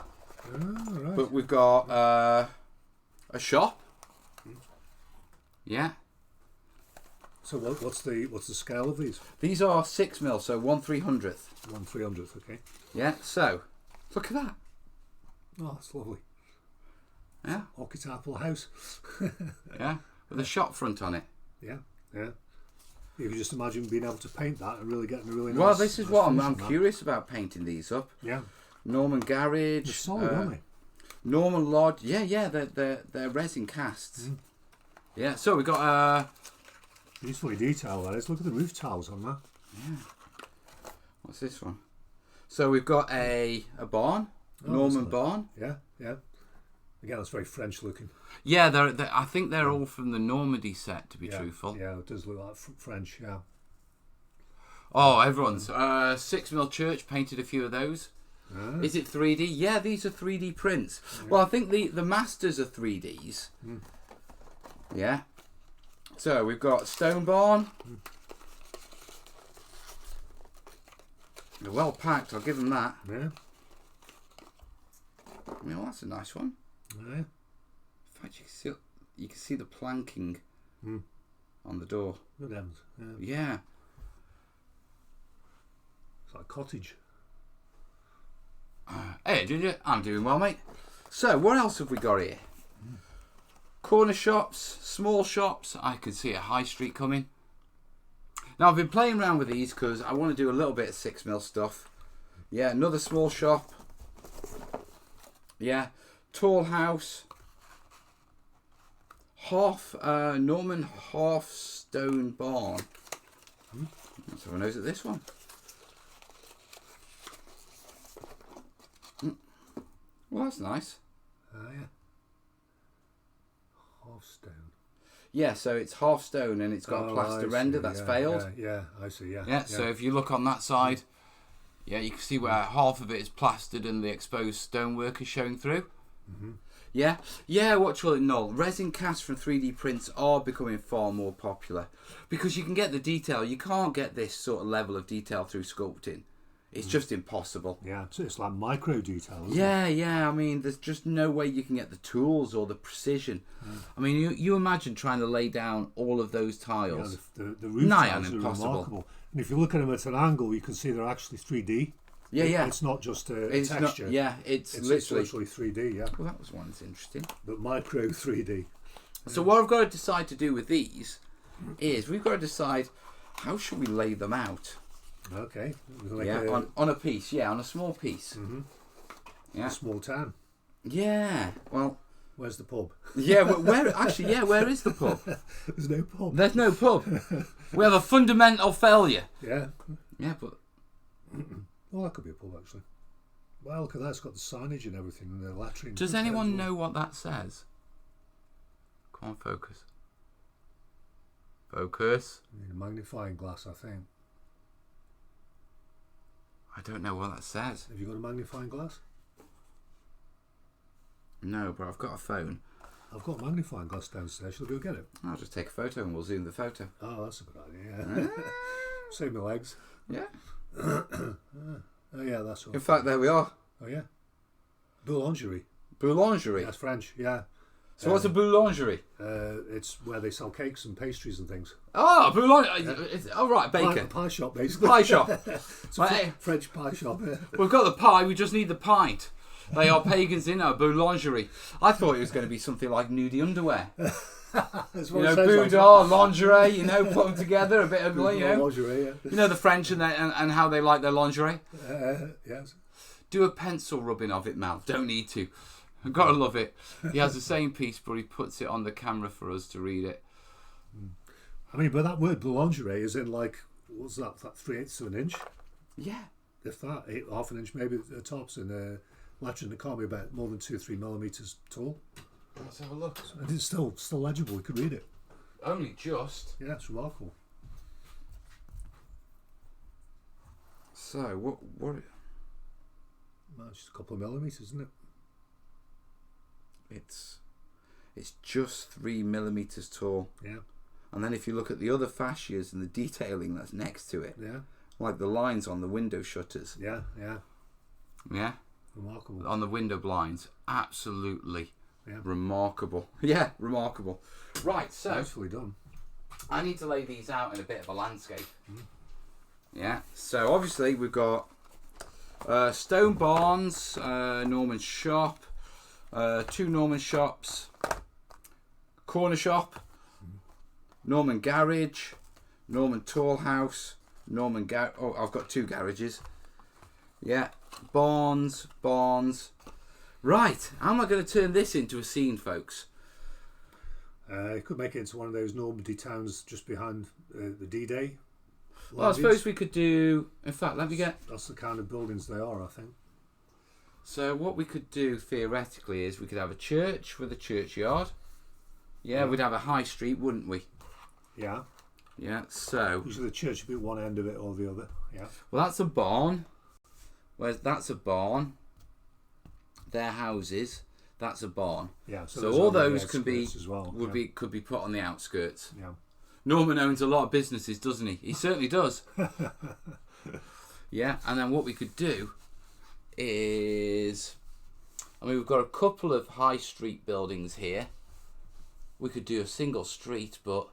Speaker 2: Oh, right.
Speaker 1: But we've got a shop. Yeah.
Speaker 2: So what's the scale of these?
Speaker 1: These are 6mm, so 1/300th.
Speaker 2: 1/300th, okay.
Speaker 1: Yeah. So look at that.
Speaker 2: Oh, that's lovely.
Speaker 1: Yeah.
Speaker 2: Archetypal house.
Speaker 1: Yeah. With a shop front on it.
Speaker 2: Yeah. You can just imagine being able to paint that and really getting a really nice.
Speaker 1: Well, this is
Speaker 2: nice
Speaker 1: what
Speaker 2: finish
Speaker 1: I'm
Speaker 2: on that.
Speaker 1: curious about painting these up.
Speaker 2: Yeah.
Speaker 1: Norman garage.
Speaker 2: They're solid, aren't they?
Speaker 1: Norman lodge. Yeah. They're resin casts.
Speaker 2: Mm.
Speaker 1: Yeah. So we've got
Speaker 2: Beautifully detailed, that is. Look at the roof tiles on that.
Speaker 1: Yeah. What's this one? So we've got a barn,
Speaker 2: Oh,
Speaker 1: Norman
Speaker 2: that's
Speaker 1: barn.
Speaker 2: Yeah. Again, that's very French looking.
Speaker 1: Yeah, I think they're all from the Normandy set, to be truthful.
Speaker 2: Yeah, it does look like French, yeah.
Speaker 1: Oh, everyone's 6mm church, painted a few of those.
Speaker 2: Ah.
Speaker 1: Is it 3D? Yeah, these are 3D prints. Yeah. Well, I think the masters are 3Ds.
Speaker 2: Mm.
Speaker 1: Yeah. So we've got stone barn. They're well packed, I'll give them that.
Speaker 2: Yeah.
Speaker 1: Well, that's a nice one.
Speaker 2: Yeah.
Speaker 1: In fact, you can see the planking on the door.
Speaker 2: Good ends. Yeah.
Speaker 1: Yeah.
Speaker 2: It's like a cottage.
Speaker 1: Hey, Ginger, I'm doing well, mate. So, what else have we got here? Corner shops, small shops. I can see a high street coming. Now, I've been playing around with these because I want to do a little bit of 6mm stuff. Yeah, another small shop. Yeah, tall house. Norman half stone barn. Let's have a nose at this one. Well, that's nice.
Speaker 2: Yeah. Half stone.
Speaker 1: Yeah, so it's half stone and it's got a plaster render that's failed.
Speaker 2: Yeah, I see, yeah.
Speaker 1: Yeah, so if you look on that side, yeah, you can see where half of it is plastered and the exposed stonework is showing through.
Speaker 2: Mm-hmm.
Speaker 1: Yeah, what you call it, Noel? Resin casts from 3D prints are becoming far more popular because you can get the detail. You can't get this sort of level of detail through sculpting. It's just impossible.
Speaker 2: Yeah, it's like micro detail. Isn't
Speaker 1: Yeah. I mean, there's just no way you can get the tools or the precision. I mean, you imagine trying to lay down all of those tiles.
Speaker 2: Yeah, the roof
Speaker 1: Nigh
Speaker 2: tiles
Speaker 1: on
Speaker 2: are
Speaker 1: impossible.
Speaker 2: remarkable. And if you look at them at an angle, you can see they're actually 3D.
Speaker 1: Yeah.
Speaker 2: It's not just a
Speaker 1: It's
Speaker 2: texture.
Speaker 1: not. Yeah, it's literally
Speaker 2: 3D. Yeah,
Speaker 1: Well, that was one that's interesting.
Speaker 2: but micro 3D.
Speaker 1: So what I've got to decide to do with these is we've got to decide how should we lay them out.
Speaker 2: Okay.
Speaker 1: On a piece. Yeah, on a small piece.
Speaker 2: Mm-hmm.
Speaker 1: Yeah.
Speaker 2: A small town.
Speaker 1: Yeah. Well.
Speaker 2: Where's the pub?
Speaker 1: Yeah. Where actually? Yeah. Where is the pub?
Speaker 2: There's no pub.
Speaker 1: There's no pub. We have a fundamental failure.
Speaker 2: Yeah.
Speaker 1: Yeah, but.
Speaker 2: Well, that could be a pub actually. Well, look at that. It's got the signage and everything and the latrine.
Speaker 1: Does anyone know what that says? Come on, focus. Focus.
Speaker 2: You need a magnifying glass, I think.
Speaker 1: I don't know what that says.
Speaker 2: Have you got a magnifying glass?
Speaker 1: No, but I've got a phone.
Speaker 2: I've got a magnifying glass downstairs. Shall I go get it?
Speaker 1: I'll just take a photo and we'll zoom the photo.
Speaker 2: Oh, that's a good idea. Yeah. Save my legs.
Speaker 1: Yeah.
Speaker 2: Oh yeah, that's all.
Speaker 1: In fact, there we are.
Speaker 2: Oh yeah. Boulangerie.
Speaker 1: Boulangerie.
Speaker 2: That's French. Yeah.
Speaker 1: So what's a boulangerie?
Speaker 2: It's where they sell cakes and pastries and things.
Speaker 1: Oh, boulangerie. Oh, right, baker.
Speaker 2: Pie shop, basically.
Speaker 1: Pie shop.
Speaker 2: It's a French pie shop. Yeah.
Speaker 1: We've got the pie, we just need the pint. They are pagans in our boulangerie. I thought it was going to be something like nudie underwear.
Speaker 2: That's
Speaker 1: You
Speaker 2: what
Speaker 1: know,
Speaker 2: it says on
Speaker 1: boudoir, lingerie, you know, put them together a bit of,
Speaker 2: top.
Speaker 1: you know.
Speaker 2: Lingerie, yeah.
Speaker 1: You know the French and how they like their lingerie?
Speaker 2: Yes.
Speaker 1: Do a pencil rubbing of it, Mal. Don't need to. I've got to love it. He has the same piece, but he puts it on the camera for us to read it.
Speaker 2: I mean, but that word lingerie is in like, what's that 3/8 of an inch?
Speaker 1: Yeah.
Speaker 2: If that, half an inch maybe at the tops, and legend that can't be about more than 2-3 millimeters tall.
Speaker 1: Let's have a look.
Speaker 2: And it's still legible. We could read it.
Speaker 1: Only just.
Speaker 2: Yeah, it's remarkable.
Speaker 1: So, what?
Speaker 2: Well, it's just a couple of millimeters, isn't it?
Speaker 1: It's just 3 millimeters tall.
Speaker 2: Yeah.
Speaker 1: And then if you look at the other fascias and the detailing that's next to it,
Speaker 2: Yeah.
Speaker 1: like the lines on the window shutters.
Speaker 2: Yeah.
Speaker 1: Yeah.
Speaker 2: Remarkable.
Speaker 1: On the window blinds. Absolutely
Speaker 2: Yeah.
Speaker 1: remarkable. Yeah, remarkable. Right, so
Speaker 2: Beautifully done.
Speaker 1: I need to lay these out in a bit of a landscape. Yeah, so obviously we've got stone barns, Norman shop, 2 Norman shops, corner shop, Norman garage, Norman tall house, I've got 2 garages. Yeah, barns. Right, how am I going to turn this into a scene, folks?
Speaker 2: You could make it into one of those Normandy towns just behind the D-Day.
Speaker 1: Well, I suppose we could do... In fact, let me get...
Speaker 2: That's the kind of buildings they are, I think.
Speaker 1: So what we could do, theoretically, is we could have a church with a churchyard. Yeah, we'd have a high street, wouldn't we?
Speaker 2: Yeah.
Speaker 1: Yeah, so...
Speaker 2: Usually the church would be at one end of it or the other. Yeah.
Speaker 1: Well, that's a barn. Whereas that's a barn. Their houses... That's a barn.
Speaker 2: Yeah,
Speaker 1: so all those can be
Speaker 2: as well.
Speaker 1: could be put on the outskirts.
Speaker 2: Yeah.
Speaker 1: Norman owns a lot of businesses, doesn't he? He certainly does. Yeah, and then what we could do is, I mean, we've got a couple of high street buildings here. We could do a single street, but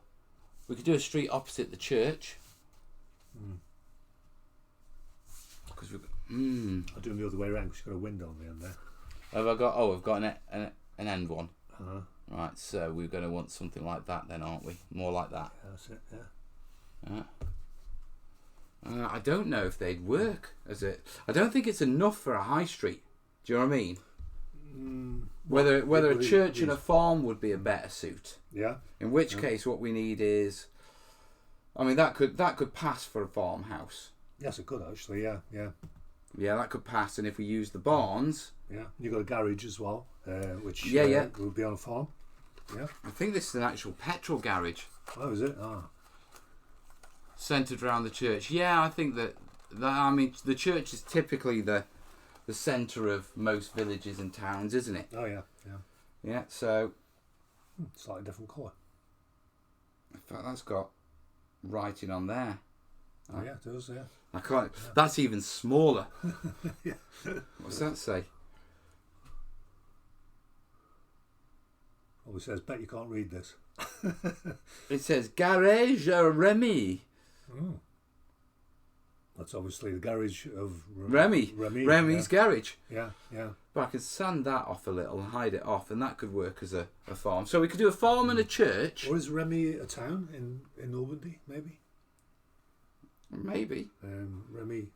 Speaker 1: we could do a street opposite the church. Because
Speaker 2: I'll do them the other way around because you've got a window on the end there.
Speaker 1: Have I got? Oh, I've got an end one.
Speaker 2: Uh-huh.
Speaker 1: Right, so we're going to want something like that then, aren't we? More like that.
Speaker 2: Yeah, that's it, yeah.
Speaker 1: I don't know if they'd work as it. I don't think it's enough for a high street. Do you know what I mean? Whether a church and a farm would be a better suit.
Speaker 2: Yeah.
Speaker 1: In which case, what we need is, I mean, that could pass for a farmhouse.
Speaker 2: Yes, it could actually. Yeah.
Speaker 1: Yeah, that could pass, and if we use the barns.
Speaker 2: Yeah, you've got a garage as well, which would be on a farm. Yeah.
Speaker 1: I think this is an actual petrol garage.
Speaker 2: Oh, is it? Oh.
Speaker 1: Centred around the church. Yeah, I think that I mean, the church is typically the centre of most villages and towns, isn't it?
Speaker 2: Oh, yeah.
Speaker 1: Yeah, so...
Speaker 2: Slightly different colour.
Speaker 1: In fact, that's got writing on there.
Speaker 2: Oh, yeah, it does, yeah.
Speaker 1: I can't... Yeah. That's even smaller.
Speaker 2: Yeah.
Speaker 1: What's that say?
Speaker 2: Well, it says, bet you can't read this.
Speaker 1: It says, Garage Remy.
Speaker 2: Oh. That's obviously the garage of
Speaker 1: Remy's garage.
Speaker 2: Yeah.
Speaker 1: But I could sand that off a little and hide it off, and that could work as a farm. So we could do a farm and a church.
Speaker 2: Or is Remy a town in Normandy, maybe?
Speaker 1: Maybe.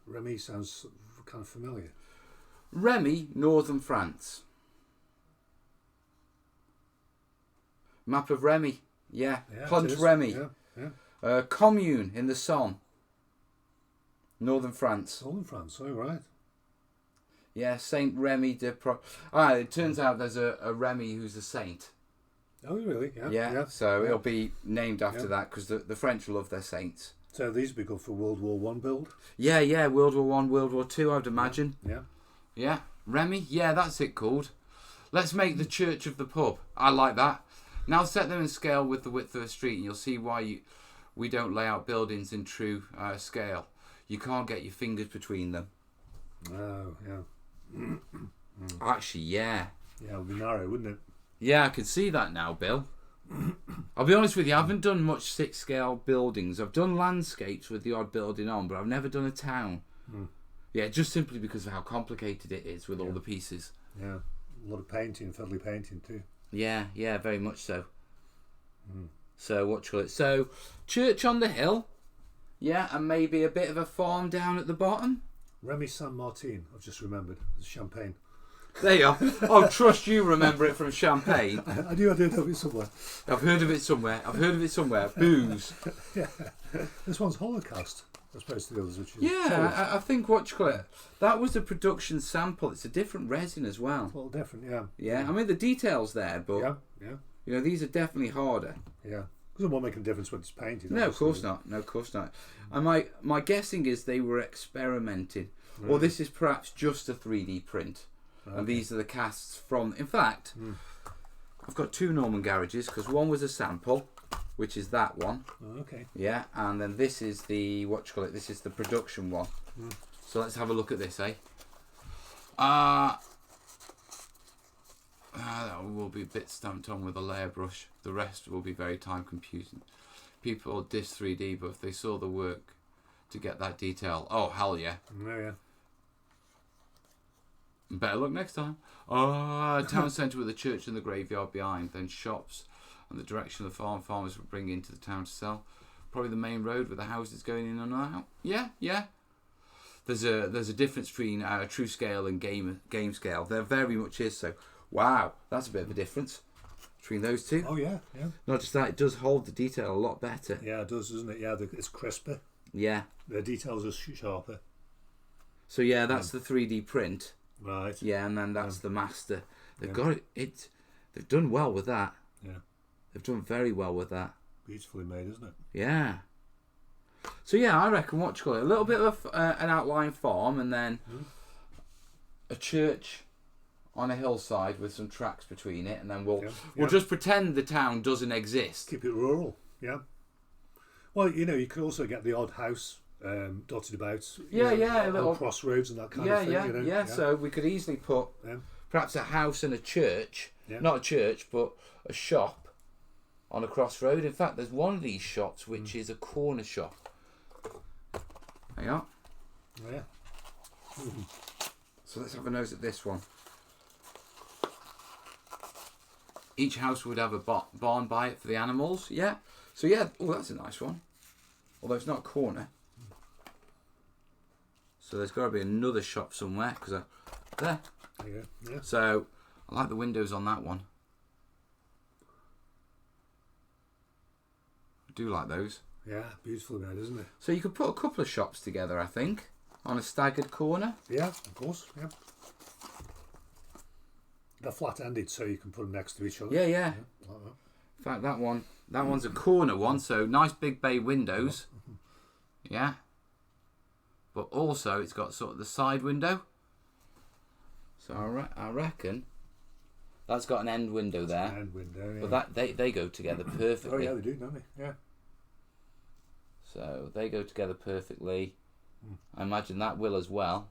Speaker 2: Remy sounds kind of familiar.
Speaker 1: Remy, northern France. Map of Remy. Yeah. Pont Remy.
Speaker 2: Yeah.
Speaker 1: Commune in the Somme. Northern France.
Speaker 2: Northern France, oh right.
Speaker 1: Yeah, Saint Remy de Pro. It turns out there's a Remy who's a saint.
Speaker 2: Oh really?
Speaker 1: Yeah. So it'll be named after that because the French love their saints.
Speaker 2: So these would be good for World War One build?
Speaker 1: Yeah, World War One, World War Two, I'd imagine.
Speaker 2: Yeah.
Speaker 1: Remy? Yeah, that's it called. Let's make the church of the pub. I like that. Now set them in scale with the width of the street and you'll see why we don't lay out buildings in true scale. You can't get your fingers between them.
Speaker 2: Oh, yeah.
Speaker 1: Actually, yeah.
Speaker 2: Yeah, it would be narrow, wouldn't it?
Speaker 1: Yeah, I can see that now, Bill. I'll be honest with you, I haven't done much 6-scale buildings. I've done landscapes with the odd building on, but I've never done a town. Yeah, just simply because of how complicated it is with all the pieces.
Speaker 2: Yeah, a lot of painting, fiddly painting too.
Speaker 1: Yeah, very much so. So what you call it? So church on the hill, yeah, and maybe a bit of a farm down at the bottom.
Speaker 2: Remy Saint Martin, I've just remembered. It's Champagne.
Speaker 1: There you are. I'll trust you remember it from Champagne.
Speaker 2: I knew I did have it somewhere.
Speaker 1: I've heard of it somewhere. Booze.
Speaker 2: Yeah. This one's Holocaust, as opposed to the others, which is
Speaker 1: Yeah, I think what you call it. That was a production sample. It's a different resin as well.
Speaker 2: a little different, yeah.
Speaker 1: Yeah, I mean the details there, but
Speaker 2: Yeah.
Speaker 1: you know these are definitely harder.
Speaker 2: Yeah. Because it won't make a difference when it's painted.
Speaker 1: No, of course not. And my guessing is they were experimenting, or this is perhaps just a 3D print, and these are the casts from. In fact, I've got two Norman garages because one was a sample, which is that one.
Speaker 2: Oh, okay.
Speaker 1: Yeah, and then this is the This is the production one. So let's have a look at this, eh? That will be a bit stamped on with a layer brush. The rest will be very time consuming. People diss 3D, but if they saw the work to get that detail, oh hell yeah.
Speaker 2: Yeah.
Speaker 1: Better luck next time. Oh, town centre with a church and the graveyard behind, then shops and the direction of the farmers would bring into the town to sell. Probably the main road with the houses going in and out. Yeah. There's a difference between true scale and game scale. There very much is so. Wow, that's a bit of a difference between those two.
Speaker 2: Oh yeah.
Speaker 1: Not just that, it does hold the detail a lot better.
Speaker 2: Yeah, it does, doesn't it? Yeah, it's crisper.
Speaker 1: Yeah.
Speaker 2: The details are sharper.
Speaker 1: So yeah, that's the 3D print.
Speaker 2: Right.
Speaker 1: Yeah, and then that's the master. They've got it. They've done well with that.
Speaker 2: Yeah.
Speaker 1: They've done very well with that.
Speaker 2: Beautifully made, isn't it?
Speaker 1: Yeah. So yeah, I reckon what you call it, a little bit of an outline farm, and then a church on a hillside with some tracks between it, and then we'll just pretend the town doesn't exist.
Speaker 2: Keep it rural. Yeah. Well, you could also get the odd house dotted about.
Speaker 1: Yeah, a little
Speaker 2: crossroads and that kind of thing.
Speaker 1: Yeah. So we could easily put perhaps a house and a church, not a church, but a shop on a crossroad. In fact, there's one of these shops which is a corner shop. There you are.
Speaker 2: Oh, yeah.
Speaker 1: So let's have a nose at this one. Each house would have a barn by it for the animals. Yeah. So yeah, that's a nice one. Although it's not a corner. So there's got to be another shop somewhere because there.
Speaker 2: Yeah.
Speaker 1: So I like the windows on that one. I do like those.
Speaker 2: Yeah, beautiful made, isn't it?
Speaker 1: So you could put a couple of shops together, I think, on a staggered corner.
Speaker 2: Yeah, of course. Yeah. They're flat-ended, so you can put them next to each other.
Speaker 1: Yeah.
Speaker 2: Like that.
Speaker 1: In fact, that one's a corner one, so nice big bay windows. Yeah. But also, it's got sort of the side window. So I reckon that's got an end window there.
Speaker 2: An end window, yeah.
Speaker 1: But they go together perfectly.
Speaker 2: Oh, yeah, they do, don't they? Yeah.
Speaker 1: So they go together perfectly. I imagine that will as well.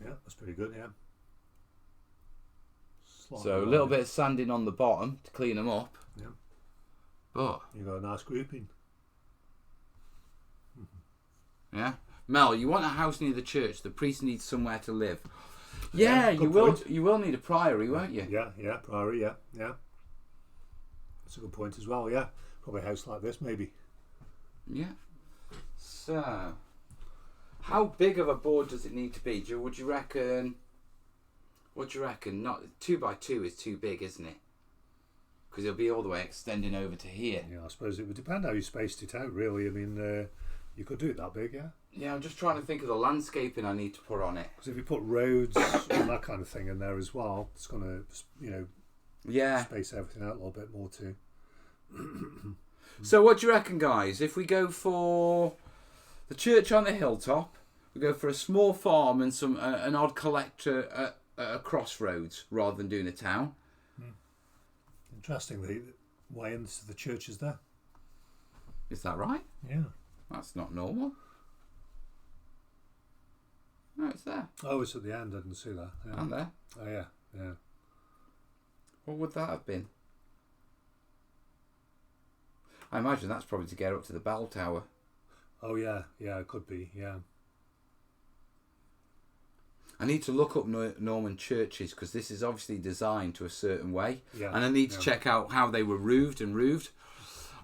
Speaker 2: Yeah, that's pretty good, yeah.
Speaker 1: So a little bit of sanding on the bottom to clean them up.
Speaker 2: Yeah.
Speaker 1: But
Speaker 2: you got a nice grouping.
Speaker 1: Yeah. Mel, you want a house near the church. The priest needs somewhere to live. Yeah, you will.
Speaker 2: Point.
Speaker 1: You will need a priory, won't you?
Speaker 2: Yeah, priory. Yeah. That's a good point as well. Yeah, probably a house like this, maybe.
Speaker 1: Yeah. So, how big of a board does it need to be? Would you reckon? What do you reckon? Not 2x2 is too big, isn't it? Because it'll be all the way extending over to here.
Speaker 2: Yeah, I suppose it would depend how you spaced it out. Really, I mean, you could do it that big, yeah.
Speaker 1: Yeah, I'm just trying to think of the landscaping I need to put on it.
Speaker 2: Because if you put roads and that kind of thing in there as well, it's going to, space everything out a little bit more too.
Speaker 1: So what do you reckon, guys? If we go for the church on the hilltop, we go for a small farm and some an odd collector at a crossroads rather than doing a town.
Speaker 2: Interestingly, way into the church is there.
Speaker 1: Is that right?
Speaker 2: Yeah.
Speaker 1: That's not normal. No, it's there.
Speaker 2: Oh, it's at the end. I didn't see that. Yeah.
Speaker 1: And there.
Speaker 2: Oh, yeah.
Speaker 1: What would that have been? I imagine that's probably to get up to the bell tower.
Speaker 2: Oh, yeah. Yeah, it could be. Yeah.
Speaker 1: I need to look up Norman churches because this is obviously designed to a certain way.
Speaker 2: Yeah.
Speaker 1: And I need to check out how they were roofed and roofed.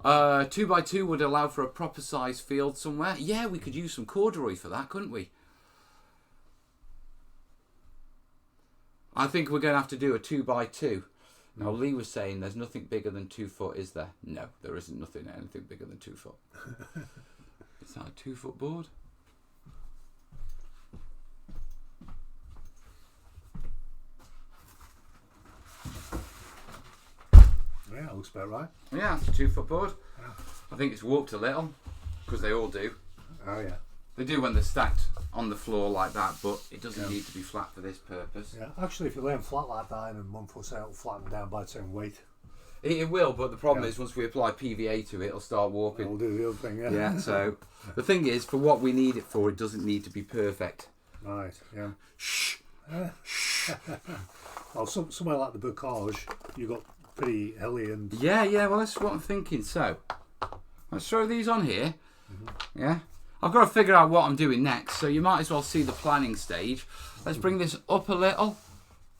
Speaker 1: 2x2 would allow for a proper size field somewhere. Yeah, we could use some corduroy for that, couldn't we? I think we're going to have to do a 2x2. Now, Lee was saying there's nothing bigger than 2 foot, is there? No, there isn't anything bigger than 2 foot. Is that a 2 foot board?
Speaker 2: Yeah, that looks about right.
Speaker 1: Yeah, it's a 2 foot board.
Speaker 2: Yeah.
Speaker 1: I think it's warped a little, because they all do.
Speaker 2: Oh yeah.
Speaker 1: They do when they're stacked on the floor like that, but it doesn't need to be flat for this purpose.
Speaker 2: Yeah, actually, if you lay them flat like that in a month or so, it'll flatten down by its own weight.
Speaker 1: It will, but the problem is once we apply PVA to it, it'll start warping.
Speaker 2: It'll do the other thing, yeah.
Speaker 1: Yeah, so the thing is, for what we need it for, it doesn't need to be perfect.
Speaker 2: Right, yeah.
Speaker 1: Shh.
Speaker 2: Well, somewhere like the Bocage, you've got pretty hilly and...
Speaker 1: Yeah, well, that's what I'm thinking. So, let's throw these on here. Yeah. I've got to figure out what I'm doing next, so you might as well see the planning stage. Let's bring this up a little.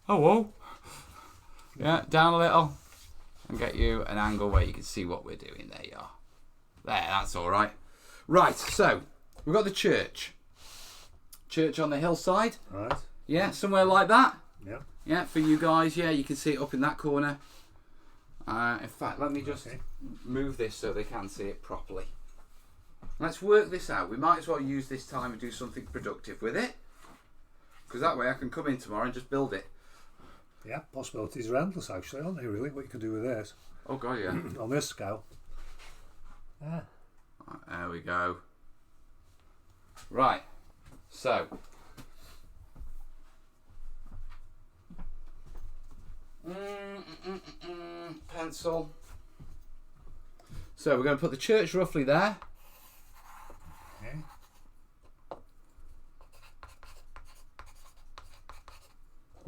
Speaker 1: Oh, whoa. Yeah, down a little. And get you an angle where you can see what we're doing. There you are. There, that's all right. Right, so we've got the church. Church on the hillside.
Speaker 2: Right.
Speaker 1: Yeah, somewhere like that.
Speaker 2: Yeah.
Speaker 1: Yeah, for you guys. Yeah, you can see it up in that corner. In fact, let me just move this so they can see it properly. Let's work this out. We might as well use this time and do something productive with it. Because that way I can come in tomorrow and just build it.
Speaker 2: Yeah, possibilities are endless actually, aren't they, really? What you can do with this.
Speaker 1: Oh, God, yeah.
Speaker 2: On this scale. Yeah.
Speaker 1: Right, there we go. Right. So. Pencil. So we're going to put the church roughly there.
Speaker 2: Okay.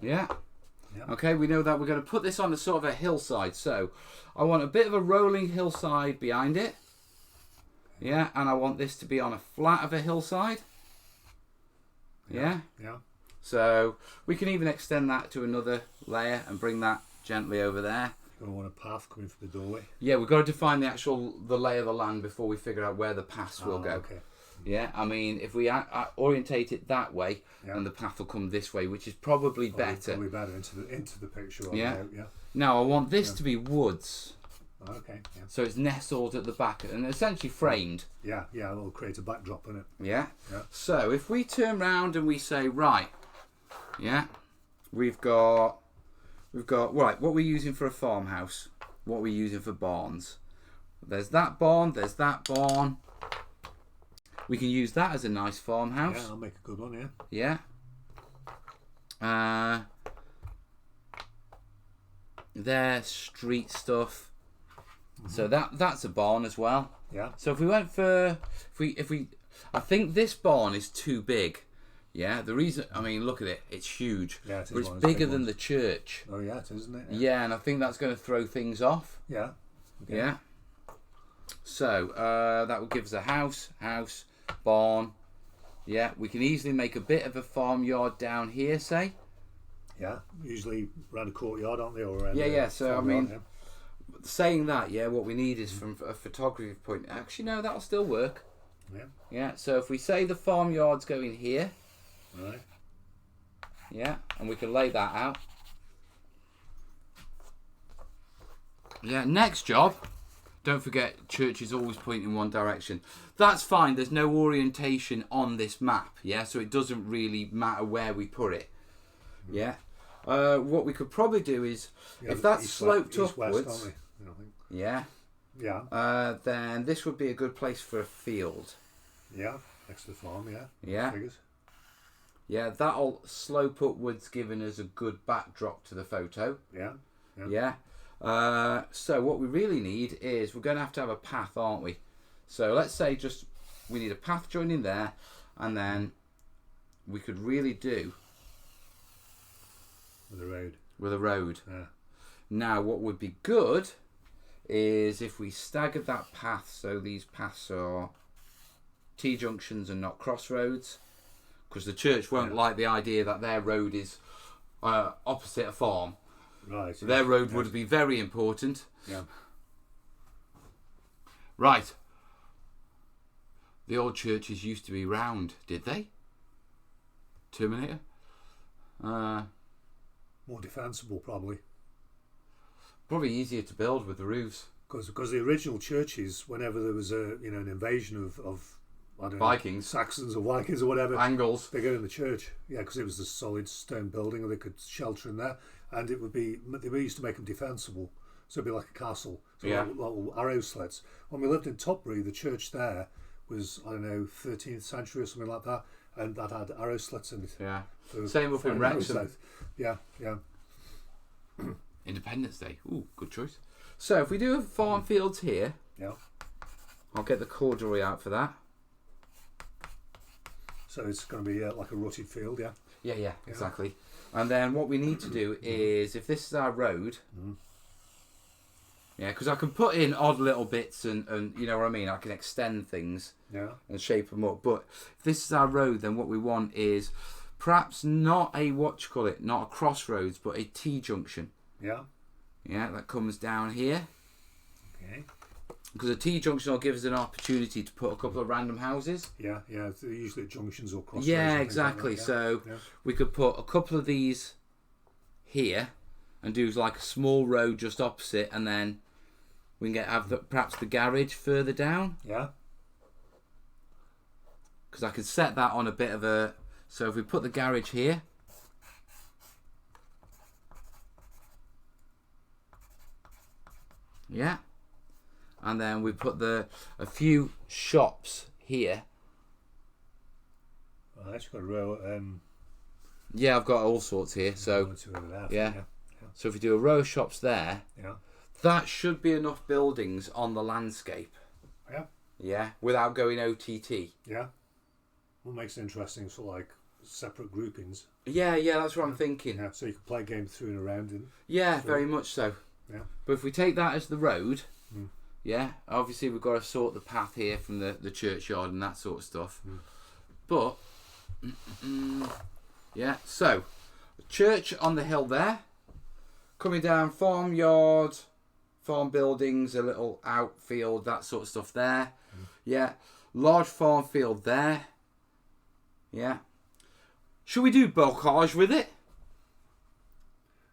Speaker 1: Yeah.
Speaker 2: Yeah.
Speaker 1: Okay, we know that we're going to put this on a sort of a hillside. So I want a bit of a rolling hillside behind it. Yeah, and I want this to be on a flat of a hillside. Yeah.
Speaker 2: Yeah.
Speaker 1: So we can even extend that to another layer and bring that gently over there.
Speaker 2: You're going to want a path coming from the doorway.
Speaker 1: Yeah, we've got to define the lay of the land before we figure out where the paths will go.
Speaker 2: Okay.
Speaker 1: Yeah, I mean, if we orientate it that way, then the path will come this way, which is probably better.
Speaker 2: Probably better into the picture.
Speaker 1: Yeah.
Speaker 2: Yeah.
Speaker 1: Now, I want this to be woods.
Speaker 2: Okay. Yeah.
Speaker 1: So it's nestled at the back and essentially framed.
Speaker 2: Yeah. Yeah. It'll create a backdrop in it.
Speaker 1: Yeah.
Speaker 2: Yeah.
Speaker 1: So if we turn round and we say, right, yeah, we've got right. What we're using for a farmhouse, what we're using for barns. There's that barn. There's that barn. We can use that as a nice farmhouse.
Speaker 2: Yeah, I'll make a good one. Yeah.
Speaker 1: Yeah. There's street stuff. So that's a barn as well.
Speaker 2: Yeah.
Speaker 1: So if we went for if we I think this barn is too big. Yeah. The reason, I mean, look at it. It's huge.
Speaker 2: Yeah, it is
Speaker 1: but it's
Speaker 2: one of those
Speaker 1: bigger
Speaker 2: big
Speaker 1: than
Speaker 2: ones.
Speaker 1: the church.
Speaker 2: Oh yeah, it is, isn't it?
Speaker 1: Yeah, and I think that's going to throw things off.
Speaker 2: Yeah. Okay.
Speaker 1: Yeah. So that will give us a house, barn. Yeah, we can easily make a bit of a farmyard down here, say.
Speaker 2: Yeah. Usually around a courtyard, aren't they? Or around
Speaker 1: Yeah. So I mean,
Speaker 2: farmyard,
Speaker 1: saying that, yeah, what we need is from a photography point. Actually, no, that'll still work.
Speaker 2: yeah.
Speaker 1: Yeah. So if we say the farmyard's going here,
Speaker 2: Right.
Speaker 1: yeah, and we can lay that out. Yeah. Next job. Don't forget, church is always pointing in one direction. That's fine. There's no orientation on this map, yeah? So it doesn't really matter where we put it, yeah? What we could probably do is, if that's sloped upwards,
Speaker 2: West, aren't we? I think.
Speaker 1: yeah,
Speaker 2: Yeah.
Speaker 1: then this would be a good place for a field.
Speaker 2: Yeah. Next to the farm. Yeah.
Speaker 1: Yeah.
Speaker 2: Figures.
Speaker 1: Yeah, that'll slope upwards, giving us a good backdrop to the photo.
Speaker 2: Yeah.
Speaker 1: Yeah. So what we really need is we're going to have a path, aren't we? So let's say we need a path joining there, and then we could really do
Speaker 2: With a road.
Speaker 1: Yeah.
Speaker 2: Yeah.
Speaker 1: Now what would be good is if we staggered that path so these paths are T-junctions and not crossroads, because the church won't like the idea that their road is opposite a farm.
Speaker 2: Right.
Speaker 1: So their road would be very important.
Speaker 2: Yeah.
Speaker 1: Right. The old churches used to be round, did they? Terminator?
Speaker 2: More defensible, probably.
Speaker 1: Probably easier to build with the roofs.
Speaker 2: Because the original churches, whenever there was an invasion of I don't
Speaker 1: Vikings.
Speaker 2: know, Saxons or Vikings or whatever,
Speaker 1: Angles.
Speaker 2: they go in the church. Yeah, because it was a solid stone building, and they could shelter in there, and it would be. They used to make them defensible, so it'd be like a castle. So
Speaker 1: Yeah.
Speaker 2: little arrow slits. When we lived in Tutbury, the church there was, I don't know, 13th century or something like that, and that had arrow slits in it.
Speaker 1: Yeah.
Speaker 2: So
Speaker 1: Same up in Wrexham.
Speaker 2: Yeah, yeah.
Speaker 1: Independence Day. Ooh, good choice. So if we do have farm fields here,
Speaker 2: Yeah.
Speaker 1: I'll get the corduroy out for that.
Speaker 2: So it's going to be like a rutted field, yeah.
Speaker 1: Yeah, exactly. And then what we need to do is, if this is our road, yeah, because I can put in odd little bits and you know what I mean, I can extend things and shape them up. But if this is our road, then what we want is perhaps not not a crossroads, but a T-junction.
Speaker 2: Yeah.
Speaker 1: Yeah, that comes down here.
Speaker 2: Okay.
Speaker 1: Because a T-junction will give us an opportunity to put a couple of random houses.
Speaker 2: Yeah. They're usually at junctions or crossroads.
Speaker 1: Yeah, exactly.
Speaker 2: Like that,
Speaker 1: So we could put a couple of these here and do like a small road just opposite, and then we can perhaps the garage further down.
Speaker 2: Yeah.
Speaker 1: Because I could set that on a bit of a... So if we put the garage here... Yeah. And then we put a few shops here.
Speaker 2: Well, that's got a row.
Speaker 1: Yeah, I've got all sorts here. So yeah. So if we do a row of shops there, that should be enough buildings on the landscape.
Speaker 2: Yeah.
Speaker 1: Yeah, without going OTT.
Speaker 2: Yeah. What makes it interesting for like separate groupings.
Speaker 1: Yeah, that's what I'm thinking.
Speaker 2: Yeah, so you can play games through and around in.
Speaker 1: Yeah, very much so.
Speaker 2: Yeah.
Speaker 1: But if we take that as the road, yeah, obviously we've got to sort the path here from the churchyard and that sort of stuff. But, yeah, so, church on the hill there, coming down farmyard, farm buildings, a little outfield, that sort of stuff there. Yeah, large farm field there. Yeah. Should we do bocage with it?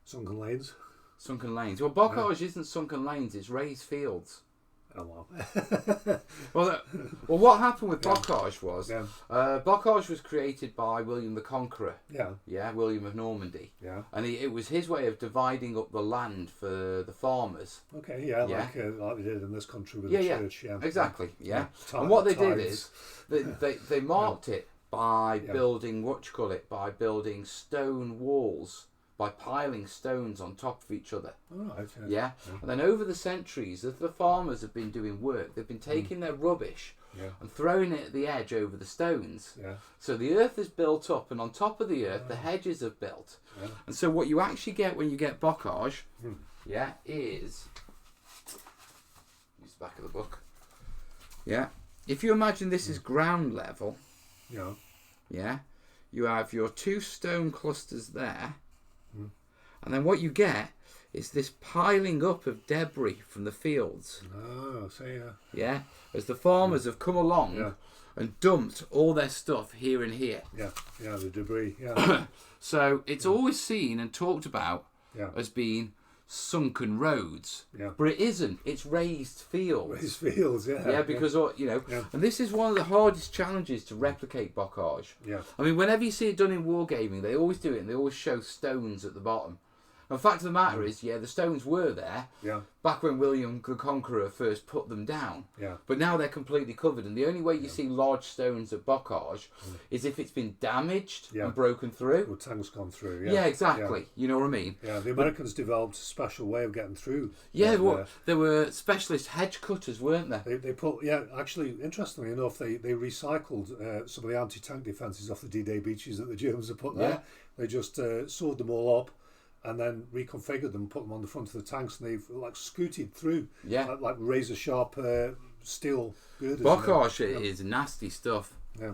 Speaker 2: Sunken lanes.
Speaker 1: Sunken lanes. Well, bocage isn't sunken lanes, it's raised fields.
Speaker 2: Oh, wow.
Speaker 1: Well, what happened with bocage was,
Speaker 2: Yeah.
Speaker 1: bocage was created by William the Conqueror.
Speaker 2: Yeah.
Speaker 1: William of Normandy.
Speaker 2: Yeah.
Speaker 1: And it was his way of dividing up the land for the farmers.
Speaker 2: Okay, yeah. Like we did in this country with the church. Yeah.
Speaker 1: Exactly, yeah.
Speaker 2: Yeah.
Speaker 1: And what they did
Speaker 2: Tithes.
Speaker 1: is, they marked it by building, by building stone walls, by piling stones on top of each other.
Speaker 2: Oh, right,
Speaker 1: Yeah. And then over the centuries, as the farmers have been doing work, they've been taking their rubbish and throwing it at the edge over the stones.
Speaker 2: Yeah.
Speaker 1: So the earth is built up, and on top of the earth, the hedges are built.
Speaker 2: Yeah.
Speaker 1: And so what you actually get when you get bocage, is... Use the back of the book. Yeah. If you imagine this is ground level, yeah, you have your two stone clusters there, and then what you get is this piling up of debris from the fields.
Speaker 2: Oh, so
Speaker 1: Yeah, as the farmers have come along and dumped all their stuff here and here.
Speaker 2: Yeah, the debris. Yeah.
Speaker 1: So it's always seen and talked about as being sunken roads, but it isn't. It's raised fields.
Speaker 2: Raised fields,
Speaker 1: Yeah, because and this is one of the hardest challenges to replicate bocage.
Speaker 2: Yeah.
Speaker 1: I mean, whenever you see it done in wargaming, they always do it, and they always show stones at the bottom. And the fact of the matter is, the stones were there back when William the Conqueror first put them down.
Speaker 2: Yeah.
Speaker 1: But now they're completely covered, and the only way you see large stones at bocage is if it's been damaged and broken through.
Speaker 2: Or tank's gone through.
Speaker 1: Yeah, exactly. You know what I mean?
Speaker 2: Yeah, the Americans developed a special way of getting through.
Speaker 1: Yeah, there were specialist hedge cutters, weren't there?
Speaker 2: They put, actually, interestingly enough, they recycled some of the anti-tank defences off the D-Day beaches that the Germans had put there.
Speaker 1: Yeah.
Speaker 2: They just sawed them all up and then reconfigured them, put them on the front of the tanks, and they've like scooted through.
Speaker 1: Yeah.
Speaker 2: Like razor sharp steel girders.
Speaker 1: Bocage is nasty stuff.
Speaker 2: Yeah.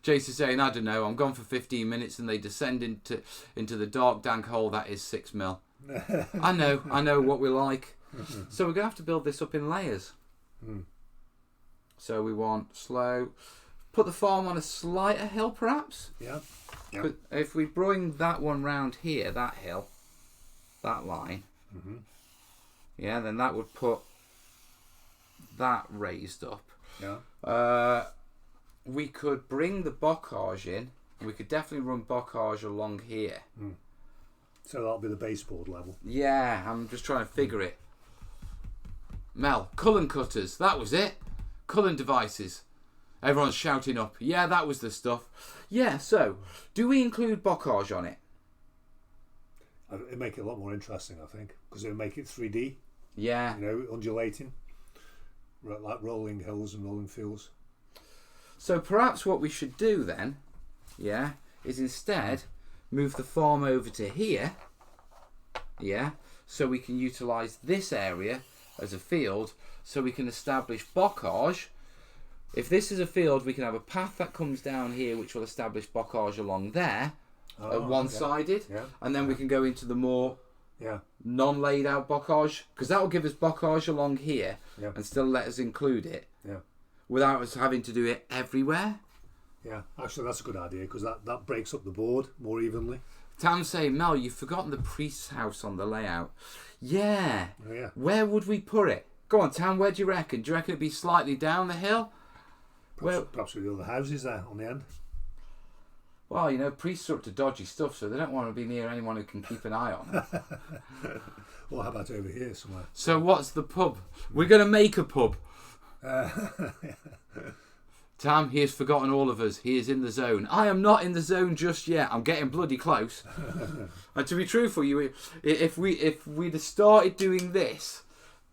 Speaker 1: Jason's saying, I don't know, I'm gone for 15 minutes and they descend into the dark, dank hole that is 6 mil. I know what we like. So we're going to have to build this up in layers. So we want slow. Put the farm on a slighter hill, perhaps.
Speaker 2: Yeah.
Speaker 1: If we bring that one round here, that hill, that line, yeah, then that would put that raised up.
Speaker 2: Yeah.
Speaker 1: We could bring the bocage in. We could definitely run bocage along here.
Speaker 2: So that'll be the baseboard level.
Speaker 1: Yeah, I'm just trying to figure it. Mel, cullen cutters, that was it. Cullen devices. Everyone's shouting up. Yeah, that was the stuff. Yeah, so, do we include bocage on it?
Speaker 2: It'd make it a lot more interesting, I think, because it would make it 3D.
Speaker 1: Yeah.
Speaker 2: You know, undulating, like rolling hills and rolling fields.
Speaker 1: So perhaps what we should do then, yeah, is instead move the farm over to here, yeah, so we can utilise this area as a field, so we can establish bocage. If this is a field, we can have a path that comes down here which will establish bocage along there, one-sided, and then we can go into the more non-laid out bocage, because that will give us bocage along here and still let us include it without us having to do it everywhere.
Speaker 2: Yeah, actually that's a good idea, because that breaks up the board more evenly.
Speaker 1: Tam's saying, Mel, you've forgotten the priest's house on the layout. Yeah.
Speaker 2: Oh, yeah.
Speaker 1: Where would we put it? Go on, Tam, where do you reckon? Do you reckon it'd be slightly down the hill?
Speaker 2: Perhaps with the other houses there on the end.
Speaker 1: Well, you know, priests are up to dodgy stuff, so they don't want to be near anyone who can keep an eye on them.
Speaker 2: Well, how about over here somewhere?
Speaker 1: So what's the pub? We're going to make a pub. Tam, he has forgotten all of us. He is in the zone. I am not in the zone just yet. I'm getting bloody close. And to be truthful, if we'd have started doing this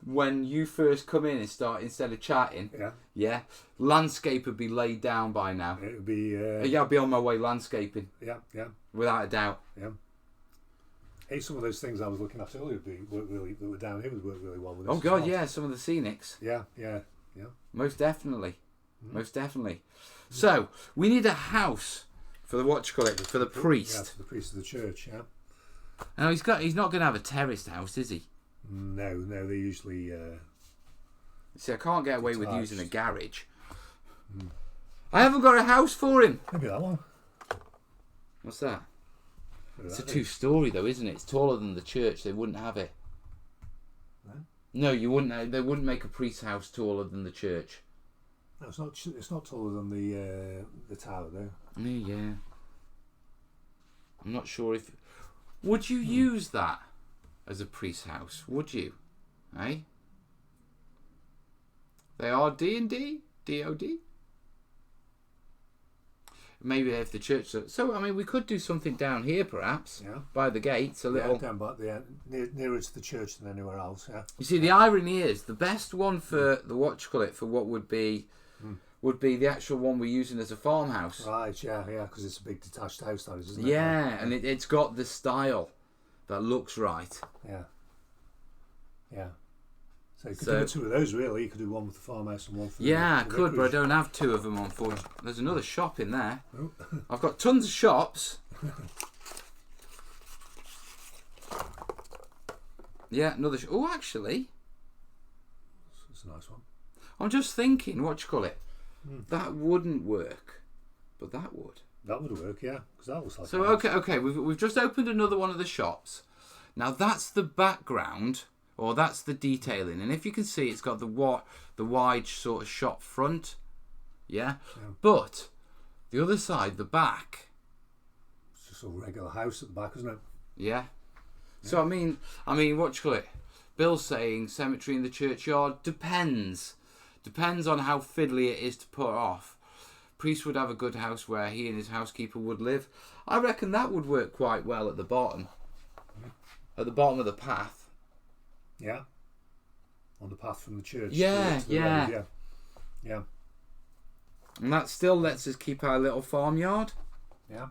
Speaker 1: when you first come in and start, instead of chatting, landscape would be laid down by now.
Speaker 2: It would be.
Speaker 1: I'd be on my way landscaping.
Speaker 2: Yeah.
Speaker 1: Without a doubt.
Speaker 2: Yeah. Hey, some of those things I was looking at earlier that were down here would work really well with this.
Speaker 1: Oh God, yeah, some of the scenics.
Speaker 2: Yeah.
Speaker 1: Most definitely. Most definitely. So we need a house for the for the priest.
Speaker 2: Yeah, for the priest of the church. Yeah.
Speaker 1: Now he's not going to have a terraced house, is he?
Speaker 2: No, they usually.
Speaker 1: See, I can't get away with using a garage. I haven't got a house for him.
Speaker 2: Maybe that one.
Speaker 1: What's that? It's a 2-story though, isn't it? It's taller than the church. They wouldn't have it. No, you wouldn't. They wouldn't make a priest's house taller than the church.
Speaker 2: No, it's not taller than the tower though.
Speaker 1: Yeah. I'm not sure if. Would you use that as a priest's house? Would you? Eh? They are D&D, DOD. Maybe if the church. So I mean, we could do something down here, perhaps. Yeah. By the gates, a little.
Speaker 2: Down by the end, nearer to the church than anywhere else. Yeah.
Speaker 1: You see, the irony is the best one for the for what would be the actual one we're using as a farmhouse.
Speaker 2: Right. Yeah. Because it's a big detached house, that is, isn't it?
Speaker 1: Yeah, and it's got the style that looks right.
Speaker 2: Yeah. So you could do 2 of those, really. You could do one with the farmhouse and one for
Speaker 1: I
Speaker 2: the
Speaker 1: could, but I don't have 2 of them, unfortunately. There's another shop in there.
Speaker 2: Oh.
Speaker 1: I've got tons of shops. Yeah, another. Oh, actually,
Speaker 2: it's a nice one.
Speaker 1: I'm just thinking, that wouldn't work, but that would.
Speaker 2: That would work, yeah, because that looks like.
Speaker 1: So okay, we've just opened another one of the shops. Now that's the background. Or that's the detailing, and if you can see, it's got the wide sort of shop front, yeah. But the other side, the back,
Speaker 2: it's just a regular house at the back, isn't it?
Speaker 1: Yeah. So I mean, Bill's saying cemetery in the churchyard depends on how fiddly it is to put off. Priest would have a good house where he and his housekeeper would live. I reckon that would work quite well at the bottom of the path.
Speaker 2: Yeah, on the path from the church.
Speaker 1: Yeah.
Speaker 2: Road, yeah.
Speaker 1: And that still lets us keep our little farmyard.
Speaker 2: Yeah.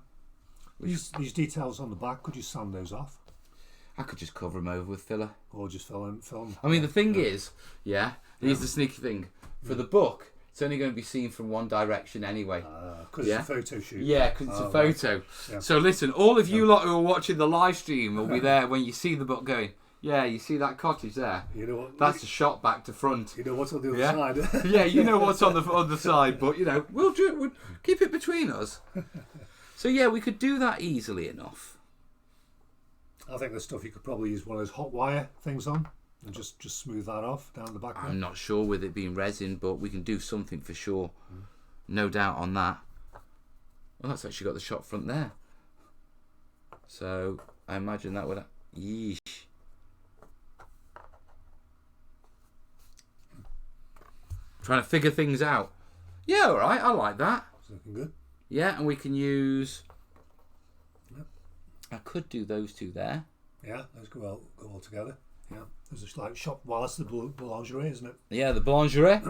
Speaker 2: These details on the back, could you sand those off?
Speaker 1: I could just cover them over with filler.
Speaker 2: Or just film.
Speaker 1: I mean, the thing is, here's the sneaky thing. For the book, it's only going to be seen from one direction anyway.
Speaker 2: Because it's a photo shoot.
Speaker 1: Yeah, because it's a photo.
Speaker 2: Right. Yeah.
Speaker 1: So listen, all of you lot who are watching the live stream will be there when you see the book going, Yeah, you see that cottage there?
Speaker 2: You know what?
Speaker 1: That's a shot back to front.
Speaker 2: You know what's on the other
Speaker 1: Yeah?
Speaker 2: side.
Speaker 1: Yeah, you know what's on the other side, but you know, we'll keep it between us. So yeah, we could do that easily enough.
Speaker 2: I think there's stuff you could probably use one of those hot wire things on and just smooth that off down the back there.
Speaker 1: I'm not sure with it being resin, but we can do something for sure. No doubt on that. Well, that's actually got the shot front there. So I imagine that would. Yeesh. Trying to figure things out. Yeah, all right. I like that.
Speaker 2: It's looking good.
Speaker 1: Yeah, and we can use.
Speaker 2: Yep.
Speaker 1: I could do those two there.
Speaker 2: Yeah, those go all together. Yeah, there's just like shop. Well, that's the boulangerie, isn't it?
Speaker 1: Yeah, the boulangerie.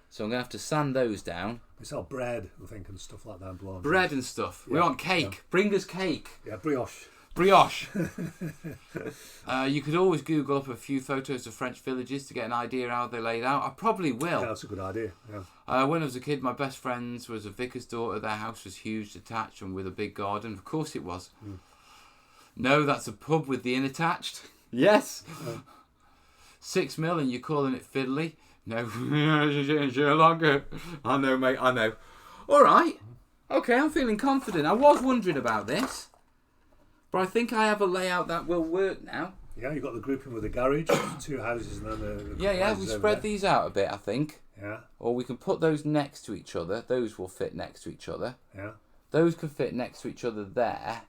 Speaker 2: So
Speaker 1: So I'm gonna have to sand those down.
Speaker 2: they sell bread, I think, and stuff like that. In boulangerie.
Speaker 1: Bread and stuff. We
Speaker 2: Yeah,
Speaker 1: want cake.
Speaker 2: yeah.
Speaker 1: Bring us cake.
Speaker 2: Yeah, brioche.
Speaker 1: Brioche. You could always Google up a few photos of French villages to get an idea how they're laid out. I probably will.
Speaker 2: Yeah, that's a good idea. Yeah.
Speaker 1: When I was a kid, my best friends was a vicar's daughter. Their house was huge, detached, and with a big garden. Of course it was. No, that's a pub with the inn attached. Yes. 6 mil and you're calling it fiddly? No, sure longer. I know, mate, I know. All right. Okay, I'm feeling confident. I was wondering about this. But I think I have a layout that will work now.
Speaker 2: Yeah, you've got the grouping with the garage, 2 houses, and then the
Speaker 1: Yeah,
Speaker 2: houses
Speaker 1: we
Speaker 2: over
Speaker 1: spread
Speaker 2: there.
Speaker 1: these out a bit, I think.
Speaker 2: Yeah,
Speaker 1: Or we can put those next to each other. Those will fit next to each other.
Speaker 2: yeah.
Speaker 1: Those can fit next to each other there.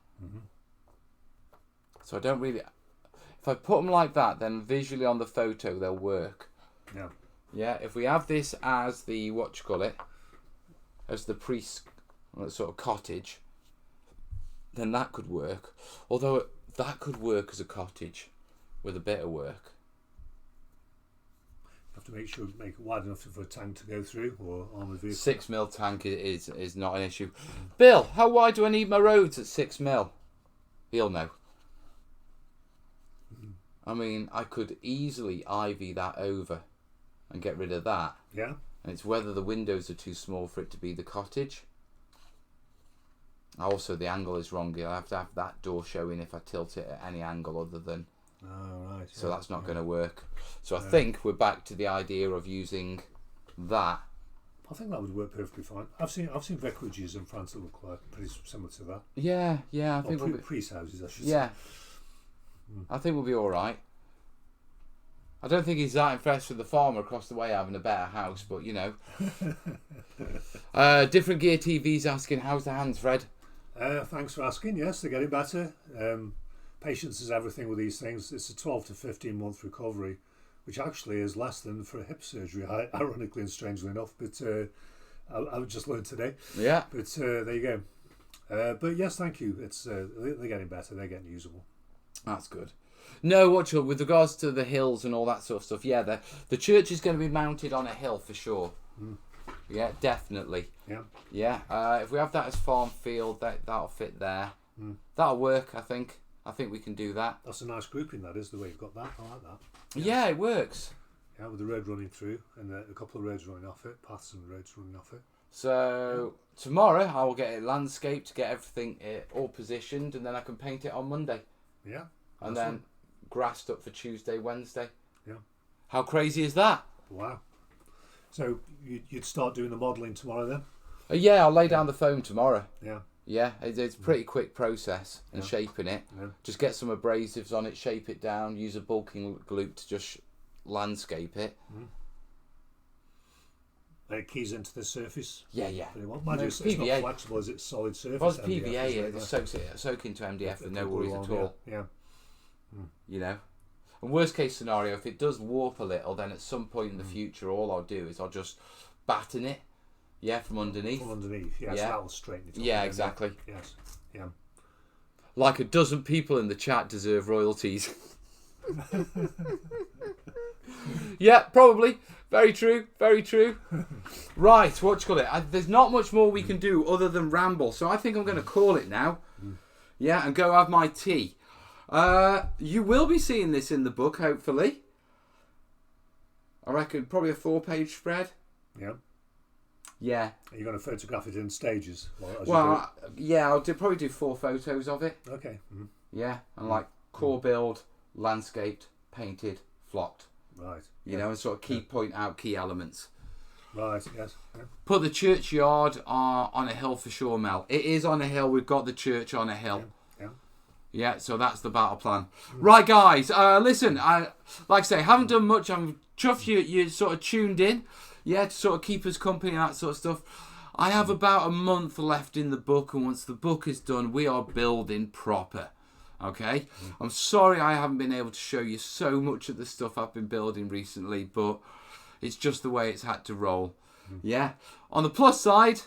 Speaker 1: So I don't really... If I put them like that, then visually on the photo, they'll work.
Speaker 2: Yeah.
Speaker 1: Yeah, if we have this as the, as the sort of cottage, then that could work. Although that could work as a cottage with a bit of work.
Speaker 2: Have to make it wide enough for a tank to go through, or armoured vehicle.
Speaker 1: 6 mil tank is not an issue. Bill, how wide do I need my roads at 6 mil? He'll know. I mean, I could easily ivy that over and get rid of that.
Speaker 2: Yeah.
Speaker 1: And it's whether the windows are too small for it to be the cottage. Also, the angle is wrong. I have to have that door showing if I tilt it at any angle other than...
Speaker 2: Oh, right.
Speaker 1: So
Speaker 2: yeah,
Speaker 1: that's not going to work. So I think we're back to the idea of using that.
Speaker 2: I think that would work perfectly fine. I've seen vicarages in France that look like pretty similar to that.
Speaker 1: Yeah, I
Speaker 2: Or
Speaker 1: think we'll be...
Speaker 2: priest houses, I should say.
Speaker 1: Yeah. I think we'll be all right. I don't think he's that impressed with the farmer across the way having a better house, but you know. Different Gear TV's asking, how's the hands, Fred?
Speaker 2: Thanks for asking. Yes, they're getting better. Patience is everything with these things. It's a 12 to 15 month recovery, which actually is less than for a hip surgery, ironically and strangely enough. But I've just learned today.
Speaker 1: Yeah.
Speaker 2: But there you go. But yes, thank you. It's they're getting better. They're getting usable.
Speaker 1: That's good. No, with regards to the hills and all that sort of stuff, yeah, the church is going to be mounted on a hill for sure. Yeah, definitely.
Speaker 2: Yeah.
Speaker 1: Yeah. If we have that as farm field, that'll fit there. That'll work, I think. I think we can do that.
Speaker 2: That's a nice grouping, that is, the way you've got that. I like that.
Speaker 1: Yeah, it works.
Speaker 2: Yeah, with the road running through and a couple of roads running off it, paths and roads running off it.
Speaker 1: So tomorrow I will get it landscaped, get everything all positioned, and then I can paint it on Monday.
Speaker 2: Yeah.
Speaker 1: And then grassed up for Tuesday, Wednesday.
Speaker 2: Yeah.
Speaker 1: How crazy is that?
Speaker 2: Wow. So you'd start doing the modelling tomorrow then?
Speaker 1: Yeah, I'll lay down the foam tomorrow.
Speaker 2: Yeah.
Speaker 1: Yeah, it's a pretty quick process in shaping it.
Speaker 2: Yeah.
Speaker 1: Just get some abrasives on it, shape it down, use a bulking glue to just landscape it.
Speaker 2: And it keys into the surface.
Speaker 1: Yeah.
Speaker 2: Pretty well. Mind you, it's not
Speaker 1: PVA.
Speaker 2: flexible as it's solid surface.
Speaker 1: Well, it's
Speaker 2: MDF,
Speaker 1: PVA,
Speaker 2: isn't
Speaker 1: it soak into MDF with no worries at all.
Speaker 2: Yeah.
Speaker 1: You know? And worst case scenario, if it does warp a little, then at some point in the future, all I'll do is I'll just batten it. Yeah, from underneath.
Speaker 2: From underneath, yeah. So that'll straighten it up.
Speaker 1: Yeah, exactly.
Speaker 2: Yes. Yeah.
Speaker 1: Like a dozen people in the chat deserve royalties. Yeah, probably. Very true. Very true. Right, what you call it? There's not much more we can do other than ramble, so I think I'm going to call it now. Yeah, and go have my tea. You will be seeing this in the book, hopefully. I reckon probably a 4-page spread.
Speaker 2: Yeah.
Speaker 1: Yeah.
Speaker 2: Are you going to photograph it in stages?
Speaker 1: Yeah, I'll probably do 4 photos of it.
Speaker 2: Okay.
Speaker 1: Yeah, and like core build, landscaped, painted, flocked.
Speaker 2: Right.
Speaker 1: You know, and sort of point out key elements.
Speaker 2: Right, yes. Yeah.
Speaker 1: Put the churchyard on a hill for sure, Mel. It is on a hill. We've got the church on a hill. Yeah, so that's the battle plan. Right, guys, listen, like I say, haven't done much. I'm chuffed you sort of tuned in, to sort of keep us company and that sort of stuff. I have about a month left in the book, and once the book is done, we are building proper, okay? I'm sorry I haven't been able to show you so much of the stuff I've been building recently, but it's just the way it's had to roll, yeah? On the plus side,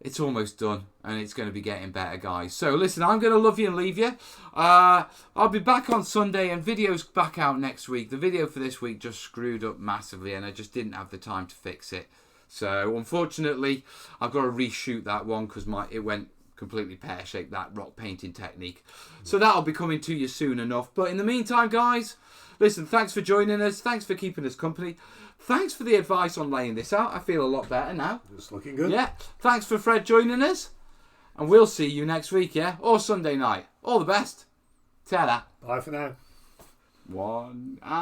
Speaker 1: it's almost done, and it's going to be getting better, guys. So, listen, I'm going to love you and leave you. I'll be back on Sunday, and video's back out next week. The video for this week just screwed up massively, and I just didn't have the time to fix it. So, unfortunately, I've got to reshoot that one because it went completely pear-shaped, that rock painting technique. So, that'll be coming to you soon enough. But in the meantime, guys, listen, thanks for joining us. Thanks for keeping us company. Thanks for the advice on laying this out. I feel a lot better now.
Speaker 2: It's looking good.
Speaker 1: Yeah. Thanks for Fred joining us. And we'll see you next week, yeah? Or Sunday night. All the best. Ta-da.
Speaker 2: Bye for now.
Speaker 1: One.